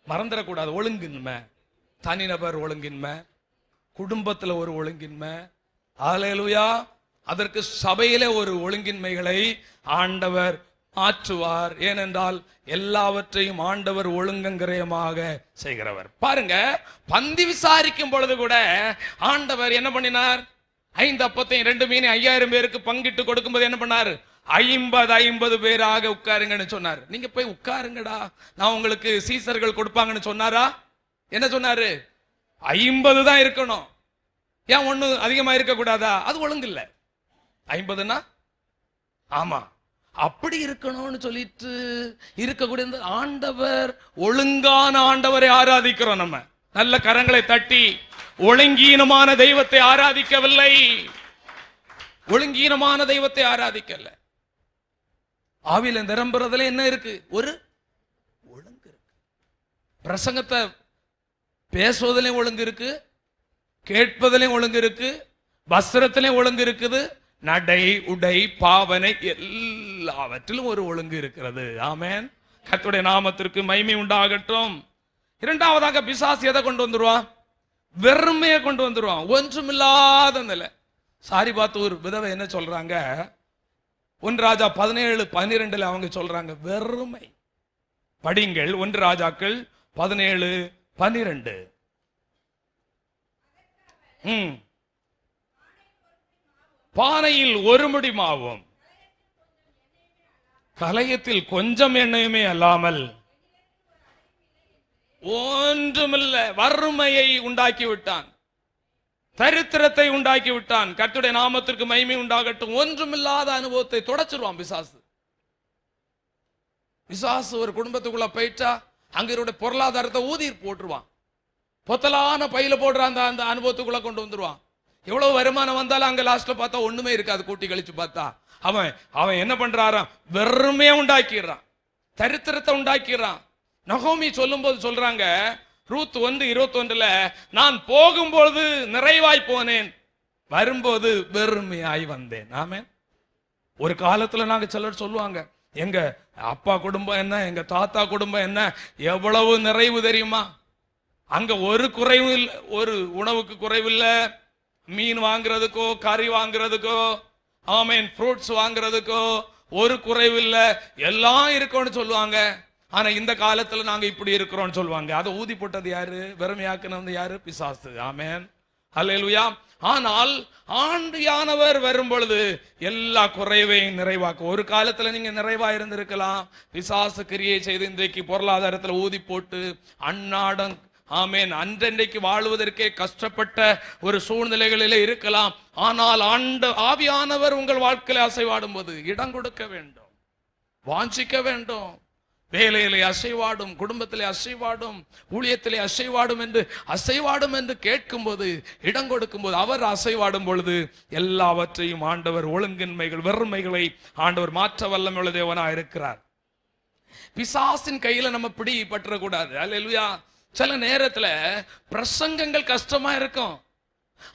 மறந்துடக்கூடாது. ஒழுங்கின்மை. தனிநபர் ஒழுங்கின்மை, குடும்பத்தில் ஒரு ஒழுங்கின்மை. அல்லேலூயா. அதற்கு சபையிலே ஒரு ஒழுங்கின்மைகளை ஆண்டவர் மாற்றுவார். ஏனென்றால் எல்லாவற்றையும் ஆண்டவர் ஒழுங்கங்கிரயமாக செய்கிறவர். பாருங்க, பந்தி விசாரிக்கும் பொழுது கூட ஆண்டவர் என்ன பண்ணினார்? 5 அப்பத்தையும் 2 மீனையும் 5000 பேருக்கு பங்கிட்டு கொடுக்கும்போது என்ன பண்ணார்? 50 பேராக உட்காருங்கன்னு சொன்னார். நீங்க போய் உட்காருங்கடா, நான் உங்களுக்கு சீசர்கள் கொடுப்பாங்கன்னு சொன்னாரா? என்ன சொன்னாரு? 50 தான் இருக்கணும். ஏன் ஒண்ணு அதிகமா இருக்க கூடாதா? அது ஒழுங்கு இல்ல. 50னா ஆமா அப்படி இருக்கணும்னு சொல்லிட்டு இருக்கக்கூடிய ஆண்டவர், ஒழுங்கான ஆண்டவரை ஆராதிக்கிறோம் நம்ம. நல்ல கரங்களை தட்டி. ஒழுங்கீனமான தெய்வத்தை ஆராதிக்கவில்லை. ஒழுங்கீனமான தெய்வத்தை ஆராதிக்கல. ஆவியில நிரம்புறதுல என்ன இருக்கு? ஒரு ஒழுங்கு இருக்கு. பிரசங்கத்தை பேசுவதிலையும் ஒழுங்கு இருக்கு, கேட்பதிலையும் ஒழுங்கு இருக்கு, வஸ்திரத்திலையும் ஒழுங்கு இருக்குது, நடை உடை பாவனை எல்லாவற்றிலும் ஒரு ஒழுங்கு இருக்கிறது. ஆமென். கர்த்தருடைய நாமத்திற்கு மகிமை உண்டாகட்டும். இரண்டாவதாக பிசாசு எதை கொண்டு வந்துருவான்? வெறுமையை கொண்டு வந்துருவான். ஒன்றுமில்லாத நிலை. சாரிபாத்தூர் விதவை என்ன சொல்றாங்க? 1 ராஜா 17:12 அவங்க சொல்றாங்க வெறுமை. படிங்கள் 1 ராஜாக்கள் 17:12. பானையில் ஒரு முடி மாவும் கலயத்தில் கொஞ்சம் எண்ணெயுமே அல்லாமல் ஒன்றுமில்ல. வறுமையை உண்டாக்கி விட்டான், தரித்திரத்தை உண்டாக்கி விட்டான். கர்த்தருடைய நாமத்திற்கு மகிமை உண்டாகட்டும். ஒன்றுமில்லாத அனுபவத்தை தொடச்சிருவான் பிசாசு. பிசாசு ஒரு குடும்பத்துக்குள்ள போயிட்டா அங்க பொருளாதாரத்தை ஊதி போட்டுருவான். பொத்தலான பையில போடுற அந்த அனுபவத்துக்குள்ள கொண்டு வந்துருவான். எவ்வளவு வருமானம் வந்தாலும் அங்க லாஸ்ட்ல பார்த்தா ஒண்ணுமே இருக்காது. கூட்டி கழிச்சு பார்த்தா அவன் என்ன பண்றாராம்? வெறுமையை உண்டாக்கிடுறான், தரித்திரத்தை உண்டாக்கிடுறான். நகோமி சொல்லும் போது சொல்றாங்க, ரூத் 1:21, நான் போகும்போது நிறைவாய் போனேன், வரும்போது வெறுமையாய் வந்தேன். ஆமென். ஒரு காலத்துல நாங்க சிலர் சொல்லுவாங்க, எங்க அப்பா குடும்பம் என்ன, எங்க தாத்தா குடும்பம் என்ன, எவ்வளவு நிறைவு தெரியுமா? அங்க ஒரு குறைவும் இல்லை, ஒரு உணவுக்கு குறைவில்லை. மீன் வாங்குறதுக்கோ கறி வாங்குறதுக்கோ ஆமேன் ஃப்ரூட்ஸ் வாங்குறதுக்கோ ஒரு குறைவில்லை, எல்லாம் இருக்கும்னு சொல்லுவாங்க. ஆனா இந்த காலத்துல நாங்க இப்படி இருக்கிறோம்னு சொல்லுவாங்க. அதை ஊதி போட்டது யாரு? வெறுமையாக்குனது யாரு? பிசாசு. ஆமென். அல்லேலூயா. ஆனால் ஆண்டியானவர் வரும் பொழுது எல்லா குறைவையும் நிறைவாக்கும். ஒரு காலத்துல நீங்க நிறைவா இருந்திருக்கலாம், பிசாசு கிரியை செய்து இன்றைக்கு பொருளாதாரத்துல ஊதி போட்டு அன்னாடம் ஆமென் அன்றன்றைக்கு வாழ்வதற்கே கஷ்டப்பட்ட ஒரு சூழ்நிலைகளிலே இருக்கலாம். ஆனால் ஆவியானவர் உங்கள் வாழ்க்கையில அசைவாடும் போது இடம் கொடுக்க வேண்டும், வாஞ்சிக்க வேண்டும். வேலையிலே அசைவாடும், குடும்பத்திலே அசைவாடும், ஊழியத்திலே அசைவாடும் என்று கேட்கும் போது, இடம் கொடுக்கும் போது, அவர் அசைவாடும் பொழுது எல்லாவற்றையும் ஆண்டவர் ஒழுங்கின்மைகள் வெறுமைகளை ஆண்டவர் மாற்ற வல்லமையுள்ள தேவனாக இருக்கிறார். பிசாசின் கையில நம்ம பிடி பற்றக்கூடாது. அல்லேலூயா. சில நேரத்துல பிரசங்கங்கள் கஷ்டமா இருக்கும்,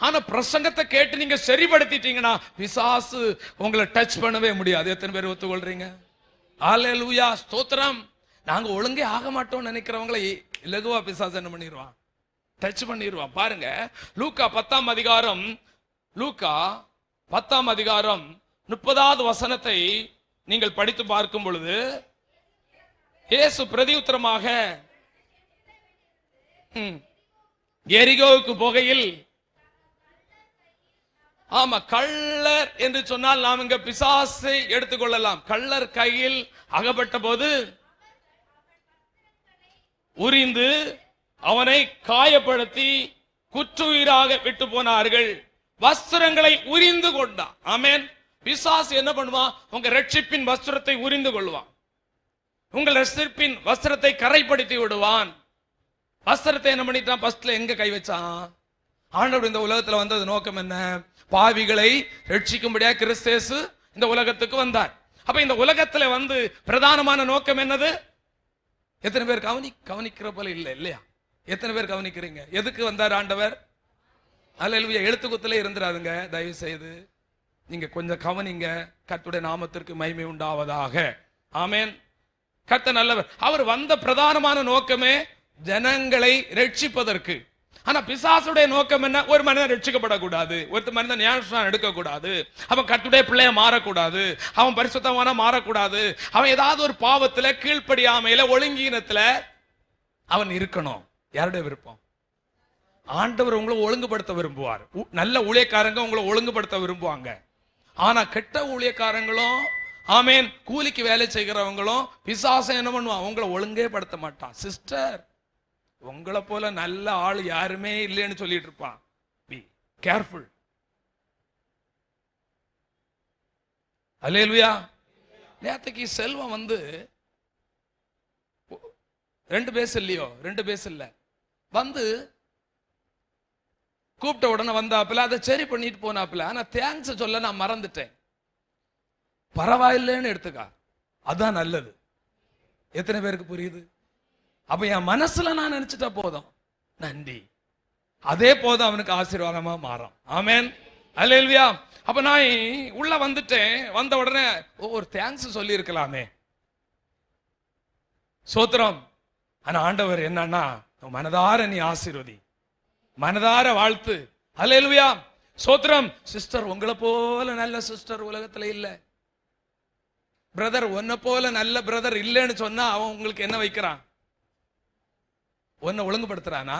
ஆனா பிரசங்கத்தை கேட்டு நீங்க சரிபடுத்திட்டீங்கன்னா பிசாசு உங்களை டச் பண்ணவே முடியாது. எத்தனை பேர் ஒத்துக்கொள்றீங்க? அல்லேலூயா, ஸ்தோத்திரம். நாங்க ஒழுங்கே ஆக மாட்டோம்னு நினைக்கிறவங்களை இலகுவா பிசாசு என்ன பண்ணிடுவான்? டச் பண்ணிடுவான். பாருங்க, லூக்கா 10ஆம் அதிகாரம் 30வது வசனத்தை நீங்கள் படித்து பார்க்கும் பொழுது, இயேசு பிரதியுத்தரமாக எரிகோவுக்கு போகையில், ஆமா, கள்ளர் என்று சொன்னால் நாம் இங்க பிசாசை எடுத்துக்கொள்ளலாம். கள்ளர் கையில் அகப்பட்ட போது உரிந்து அவனை காயப்படுத்தி குற்றுயிராக விட்டு போனார்கள். வஸ்திரங்களை உரிந்து கொண்டான். ஆமென். பிசாசு என்ன பண்ணுவான்? உங்க ரட்சிப்பின் வஸ்திரத்தை உரிந்து கொள்வான். உங்கள் ரட்சிப்பின் வஸ்திரத்தை கரைப்படுத்தி விடுவான். வஸ்திரத்தை என்ன பண்ணிட்டான்? ஃபர்ஸ்ட்ல எங்க கை வச்சான்? ஆண்டவர் இந்த உலகத்துல வந்தது நோக்கம் என்ன? பாவிகளை ரட்சிக்கும்படியா கிறிஸ்து இந்த உலகத்துக்கு வந்தார். அப்ப இந்த உலகத்துல வந்து பிரதானமான நோக்கம் என்னது? எத்தனை பேர் கவனிக்கிற போல இல்லையா? எத்தனை பேர் கவனிக்கிறீங்க? எதுக்கு வந்தார் ஆண்டவர்? அல்லேலூயா. எழுத்துக்குத்துல இருந்துராதுங்க, தயவு செய்து நீங்க கொஞ்சம் கவனிங்க. கர்த்தருடைய நாமத்திற்கு மகிமை உண்டாவதாக. ஆமென். கர்த்தர் நல்லவர். அவர் வந்த பிரதானமான நோக்கமே ஜனங்களை ரட்சிப்பதற்கு. ஆனா பிசாசுடைய நோக்கம் என்ன? ஒரு மனிதன் ரட்சிக்கப்படக்கூடாது, ஒரு மனிதன் ஞானஸ்நானம் எடுக்கக்கூடாது, அவன் கர்த்தருடைய பிள்ளைய மாறக்கூடாது, அவன் பரிசுத்தமான மாறக்கூடாது, அவன் ஏதாவது ஒரு பாவத்துல கீழ்ப்படியாமையில ஒழுங்கீனத்துல அவன் இருக்கணும். யாருடைய விருப்பம்? ஆண்டவர் உங்களை ஒழுங்குபடுத்த விரும்புவார். நல்ல ஊழியக்காரங்க உங்களை ஒழுங்குபடுத்த விரும்புவாங்க. ஆனா கெட்ட ஊழியக்காரங்களும் ஆமேன் கூலிக்கு வேலை செய்கிறவங்களும் பிசாசம் என்ன பண்ணுவான்? உங்களை ஒழுங்கே படுத்த மாட்டான். சிஸ்டர், உங்களை போல நல்ல ஆள் யாருமே இல்லைன்னு சொல்லிட்டு இருப்பான். Be careful. அல்லேலூயா. நேத்துக்கு செல்வம் வந்து 2 பேச இல்லையோ? 2 பேச இல்ல, வந்து கூப்பிட்ட உடனே வந்தாப்புல அதை சரி பண்ணிட்டு போனாப்புல. ஆனா தேங்க்ஸ் சொல்ல நான் மறந்துட்டேன். பரவாயில்லைன்னு எடுத்துக்கா, அதான் நல்லது. எத்தனை பேருக்கு புரியுது? அப்ப என் மனசுல நான் நினைச்சிட்டா போதும், நன்றி, அதே போதும் அவனுக்கு ஆசீர்வாதமா மாறும். ஆமென், அல்லேலூயா. அப்ப நான் உள்ள வந்துட்டேன். வந்த உடனே ஒரு தேங்க்ஸ் சொல்லி இருக்கலாமே, சோத்திரம். ஆனா ஆண்டவர் என்னன்னா, மனதார நீ ஆசீர்வதி, மனதார வாழ்த்து. அல்லேலூயா, சோத்திரம். சிஸ்டர் உங்களை போல நல்ல சிஸ்டர் உலகத்துல இல்ல. பிரதர் உன்னை போல நல்ல பிரதர் இல்லைன்னு சொன்னா அவன் உங்களுக்கு என்ன வைக்கிறான்? உன்னை ஒழுங்குபடுத்துறானா?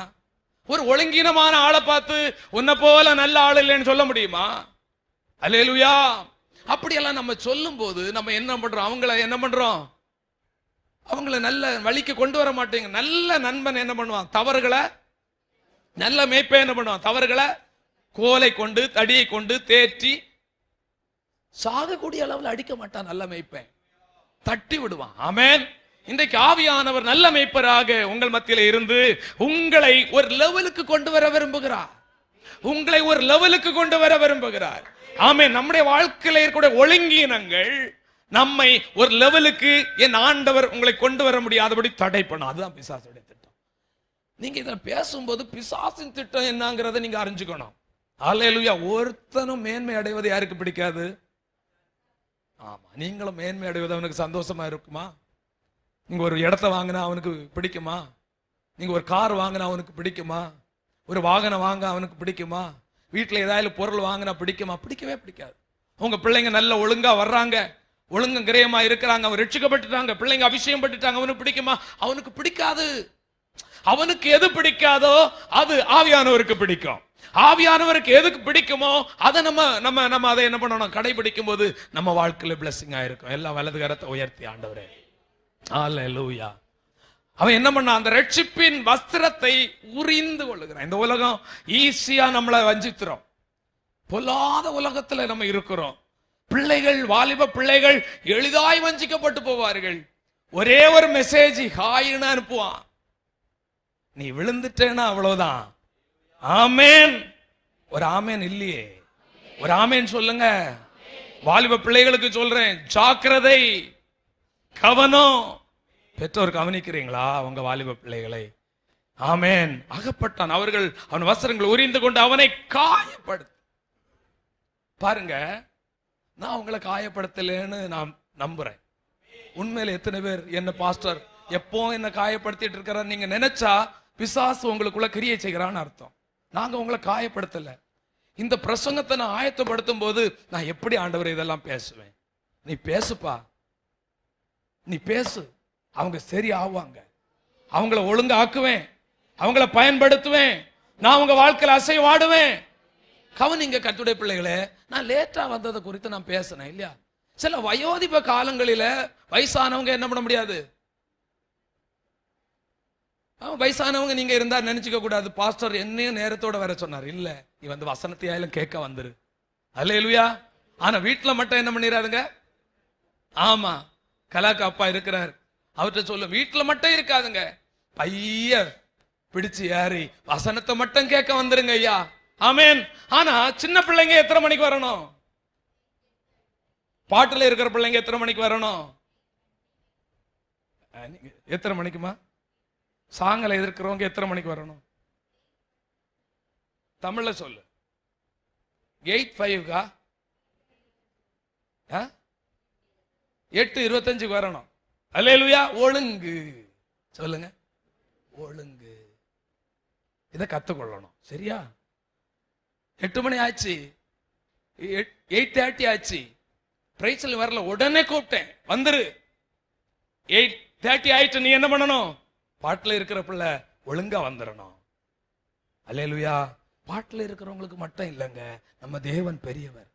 ஒரு ஒழுங்கீனமான ஆளை பார்த்து உன்னை போல நல்ல ஆள் இல்லைன்னு சொல்ல முடியுமா? அல்லேலூயா. அப்படியெல்லாம் நம்ம சொல்லும் போது நம்ம என்ன பண்றோம்? அவங்கள என்ன பண்றோம்? அவங்கள நல்ல வழிக்கு கொண்டு வர மாட்டேங்க. நல்ல நண்பன் என்ன பண்ணுவான்? தவறுகளை, நல்ல மேய்ப்பன் என்ன பண்ணுவான்? தவறுகளை கோலை கொண்டு தடியை கொண்டு தேற்றி சாகக்கூடிய அளவில் அடிக்க மாட்டான். நல்ல மேய்ப்பன் தட்டி விடுவான். ஆமென். இன்றைக்கு ஆவியானவர் நல்ல மேய்ப்பராக உங்கள் மத்தியில இருந்து உங்களை ஒரு லெவலுக்கு கொண்டு வர விரும்புகிறார். உங்களை ஒரு லெவலுக்கு கொண்டு வர விரும்புகிறார். ஆமென். நம்முடைய வாழ்க்கையில இருக்கக்கூடிய ஒழுங்கீனங்கள் நம்மை ஒரு லெவலுக்கு என் ஆண்டவர் உங்களை கொண்டு வர முடியாதபடி தடை பண்ணும். அதுதான் பிசாசுடைய திட்டம். நீங்க இதை பேசும்போது பிசாசின் திட்டம் என்னங்கிறத நீங்க அறிஞ்சுக்கணும். அல்லேலூயா. ஒருத்தனும் மேன்மை அடைவது யாருக்கு பிடிக்காது? ஆமா, நீங்களும் மேன்மை அடைவது அவனுக்கு சந்தோஷமா இருக்குமா? நீங்க ஒரு இடத்த வாங்கினா அவனுக்கு பிடிக்குமா? நீங்க ஒரு கார் வாங்கினா அவனுக்கு பிடிக்குமா? ஒரு வாகனம் வாங்க அவனுக்கு பிடிக்குமா? வீட்டுல ஏதாவது பொருள் வாங்கினா பிடிக்குமா? பிடிக்கவே பிடிக்காது. உங்க பிள்ளைங்க நல்ல ஒழுங்கா வர்றாங்க, ஒழுங்கு கிரயமா இருக்கிறாங்க, அவன் ரட்சிக்கப்பட்டுட்டாங்க, பிள்ளைங்க அபிஷேகம் பட்டுட்டாங்க, அவனுக்கு பிடிக்குமா? அவனுக்கு பிடிக்காது. அவனுக்கு எது பிடிக்காதோ அது ஆவியானவருக்கு பிடிக்கும். ஆவியானவருக்கு எதுக்கு பிடிக்குமோ அதை நம்ம அதை என்ன பண்ணணும்? கடைபிடிக்கும் போது நம்ம வாழ்க்கையில பிளஸிங்கா இருக்கும். எல்லாம் வலது கரத்தை உயர்த்தி ஆண்டவரே, அல்லேலூயா. அவன் என்ன பண்ண? அந்த ரட்சிப்பின் வஸ்திரத்தை உரிந்து கொள்ளுகிறான். இந்த உலகம் ஈஸியா நம்மளை வஞ்சிக்கிறோம். பொல்லாத உலகத்துல நம்ம இருக்கிறோம். பிள்ளைகள், வாலிப பிள்ளைகள் எளிதாய் வஞ்சிக்கப்பட்டு போவார்கள். ஒரே ஒரு மெசேஜ் ஹாய்னு அனுப்புவான், நீ விழுந்துட்டேன்னா அவ்வளவுதான். ஆமேன். ஒரு ஆமேன் இல்லையே, ஒரு ஆமேன் சொல்லுங்க. வாலிப பிள்ளைகளுக்கு சொல்றேன், ஜாக்கிரதை, கவனம். பெற்றோர் கவனிக்கிறீங்களா அவங்க வாலிப பிள்ளைகளை? ஆமேன். அகப்பட்டான். அவர்கள் அவன் வஸ்திரங்கள் உரிந்து கொண்டு அவனை காயப்படுத்த. பாருங்க, நான் உங்களை காயப்படுத்தலன்னு நான் நம்புறேன். உண்மையில எத்தனை பேர் என்ன பாஸ்டர் எப்போ என்ன காயப்படுத்திட்டு இருக்கிறார் நீங்க நினைச்சா பிசாசு உங்களுக்குள்ள கிரியை செய்கிறான்னு அர்த்தம். நாங்க உங்களை காயப்படுத்தல. இந்த பிரசங்கத்தை நான் ஆயத்தப்படுத்தும் போது நான் எப்படி ஆண்டவர் இதெல்லாம் பேசுவேன்? நீ பேசுப்பா, நீ பேசு, அவங்க சரி ஆவாங்க, அவங்கள ஒழுங்கா ஆக்குவேன், அவங்கள பயன்படுத்துவேன், நான் உங்க வாழ்க்கையில அசைவாடுவேன். கவனிங்க கர்த்தருடைய பிள்ளைகளே, நான் லேட்டா வந்ததை குறித்து நான் பேசினேன் இல்லையா? சில வயோதிப காலங்களில வயசானவங்க என்ன பண்ண முடியாது. வயசானவங்க நீங்க இருந்தா நினைச்சுக்க கூடாது, பாஸ்டர் என்னையும் நேரத்தோட வர சொன்னார். இல்ல, நீ வந்து வசனத்தையாலும் கேட்க வந்துரு. அல்லேலூயா. ஆனா வீட்டுல மட்டும் என்ன பண்ணிடாதுங்க. ஆமா, கலாக்கு அப்பா இருக்கிறார், அவர்கிட்ட சொல்ல வீட்டுல மட்டும் இருக்காதுங்க, பைய பிடிச்சு ஏறி வசனத்தை மட்டும் கேட்க வந்துருங்க ஐயா. ஆமேன். ஆனா சின்ன பிள்ளைங்க எத்தனை மணிக்கு வரணும்? பாட்டுல இருக்கிற பிள்ளைங்க எத்தனை மணிக்கு வரணும்? எத்தனை மணிக்குமா? சாங்கல எதிர்க்கிறவங்க எத்தனை மணிக்கு வரணும்? தமிழ்ல சொல்லு. 8:05 8:25 வரணும். அல்லேலூயா. ஒழுங்கு சொல்லுங்க, ஒழுங்கு. இதை கத்துக்கொள்ளணும். சரியா? 8 மணி ஆச்சு, 8:30 ஆச்சு, பிரைஸ்ல வரல, உடனே கூப்பிட்டேன் வந்துரு. 8:30 ஆயிட்டு, நீ என்ன பண்ணணும்? பாட்டுல இருக்கிற பிள்ளை ஒழுங்கா வந்துடணும். அல்லேலூயா. பாட்டுல இருக்கிறவங்களுக்கு மட்டும் இல்லைங்க, நம்ம தேவன் பெரியவர்.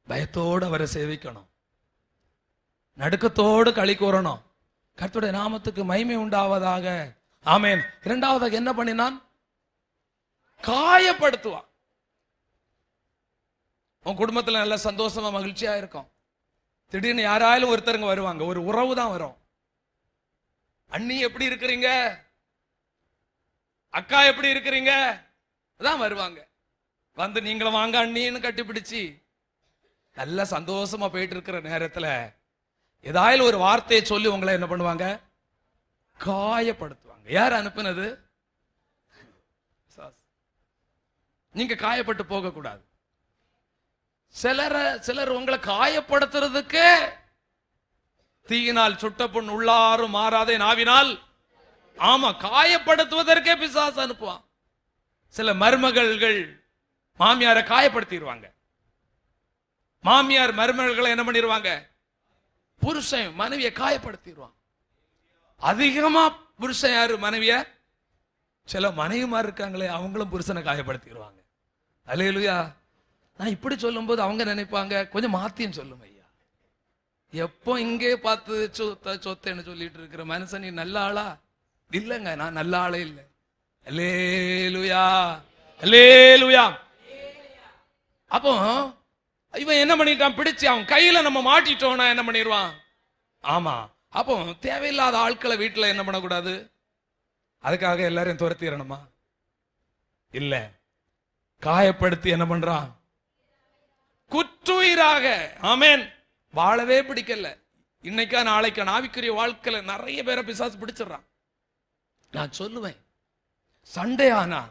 பயத்தோடு அவரை சேவிக்கணும், நடுக்கத்தோடு களி கூறணும். கர்த்தருடைய நாமத்துக்கு மகிமை உண்டாவதாக. ஆமேன். இரண்டாவதாக என்ன பண்ணினான்? காயப்படுத்துவான். உன் குடும்பத்துல நல்ல சந்தோஷமா மகிழ்ச்சியா இருக்கும். திடீர்னு யாராலும் ஒருத்தருங்க வருவாங்க, ஒரு உறவு தான் வரும். அண்ணி எப்படி இருக்கிறீங்க, அக்கா எப்படி இருக்கிறீங்க தான் வருவாங்க. வந்து நீங்களும் வாங்க அண்ணின்னு கட்டிப்பிடிச்சு நல்ல சந்தோஷமா போயிட்டு இருக்கிற நேரத்துல ஏதாயிலும் ஒரு வார்த்தையை சொல்லி உங்களை என்ன பண்ணுவாங்க, காயப்படுத்துவாங்க. யார் அனுப்புனது? நீங்க காயப்பட்டு போக கூடாது. சிலர் உங்களை காயப்படுத்துறதுக்கு தீயினால் சுட்ட புண் உள்ளாரும் மாறாதே நாவினால், ஆமா, காயப்படுத்துவதற்கே பிசாசு அனுப்புவான். சில மருமகள்கள் மாமியாரை காயப்படுத்திடுவாங்க. மாமியார் மருமகளை என்ன பண்ணிடுவாங்க, புருஷன் மனைவியை காயப்படுத்திடுவான். அதிகமா புருஷன் யாரு, மனைவிய. சில மனைவிமார் இருக்காங்களே, அவங்களும் புருஷனை காயப்படுத்திடுவாங்க. அல்லேலூயா. நான் இப்படி சொல்லும் போது அவங்க நினைப்பாங்க, கொஞ்சம் மாத்தியும் சொல்லும் ஐயா, எப்போ இங்கே பார்த்து சொத்தேன்னு சொல்லிட்டு இருக்கிற மனுஷன் நீ நல்ல ஆளா? இல்லைங்க, நான் நல்ல ஆளே இல்லை. அல்லேலூயா, அல்லேலூயா. அப்போ இவன் என்ன பண்ணிட்டான், பிடிச்சு அவன் கையில நம்ம மாட்டிட்டோம்னா என்ன பண்ணிடுவான்? ஆமா. அப்போ தேவையில்லாத ஆட்களை வீட்டுல என்ன பண்ணக்கூடாது, அதுக்காக எல்லாரையும் துரத்திடணுமா? இல்ல, காயப்படுத்தி என்ன பண்றான், குற்றுயிராக, ஆமென், வாழவே பிடிக்கல. இன்னைக்கா நாளைக்கா ஆவிக்குரிய வாழ்க்கையில நிறைய பேரை பிசாசு பிடிச்சிடறான். நான் சொல்லுவேன், சண்டே ஆனா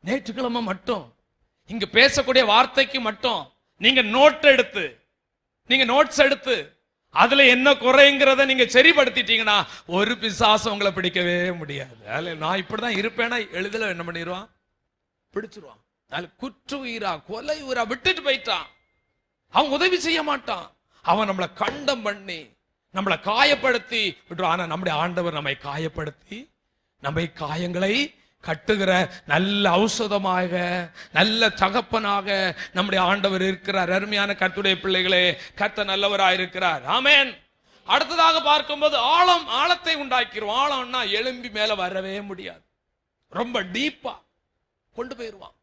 ஞாயிற்றுக்கிழமை மட்டும் இங்க பேசக்கூடிய வார்த்தைக்கு மட்டும் நீங்க நோட்ஸ் எடுத்து அதுல என்ன குறைங்கிறத நீங்க சரிப்படுத்திட்டீங்கன்னா ஒரு பிசாசு உங்களை பிடிக்கவே முடியாது. நான் இப்படிதான் இருப்பேன்னா எளிதில் என்ன பண்ணிடுவான், பிடிச்சிருவான். குற்று உயிரா, கொலை உயிரா விட்டுட்டு போயிட்டான். அவன் உதவி செய்ய மாட்டான். அவன் நம்மளை கண்டம் பண்ணி நம்மளை காயப்படுத்தி விட்டுருவான். ஆனா நம்முடைய ஆண்டவர் நம்மை காயப்படுத்தி நம்மை காயங்களை கட்டுகிற நல்ல ஔஷதமாக, நல்ல தகப்பனாக நம்முடைய ஆண்டவர் இருக்கிறார். அருமையான கர்த்தருடைய பிள்ளைகளே, கர்த்தர் நல்லவராய் இருக்கிறார். ஆமென். அடுத்ததாக பார்க்கும்போது ஆழத்தை உண்டாக்கிடுவோம். ஆழம்னா எழும்பி மேல வரவே முடியாது, ரொம்ப டீப்பா கொண்டு போயிருவான்.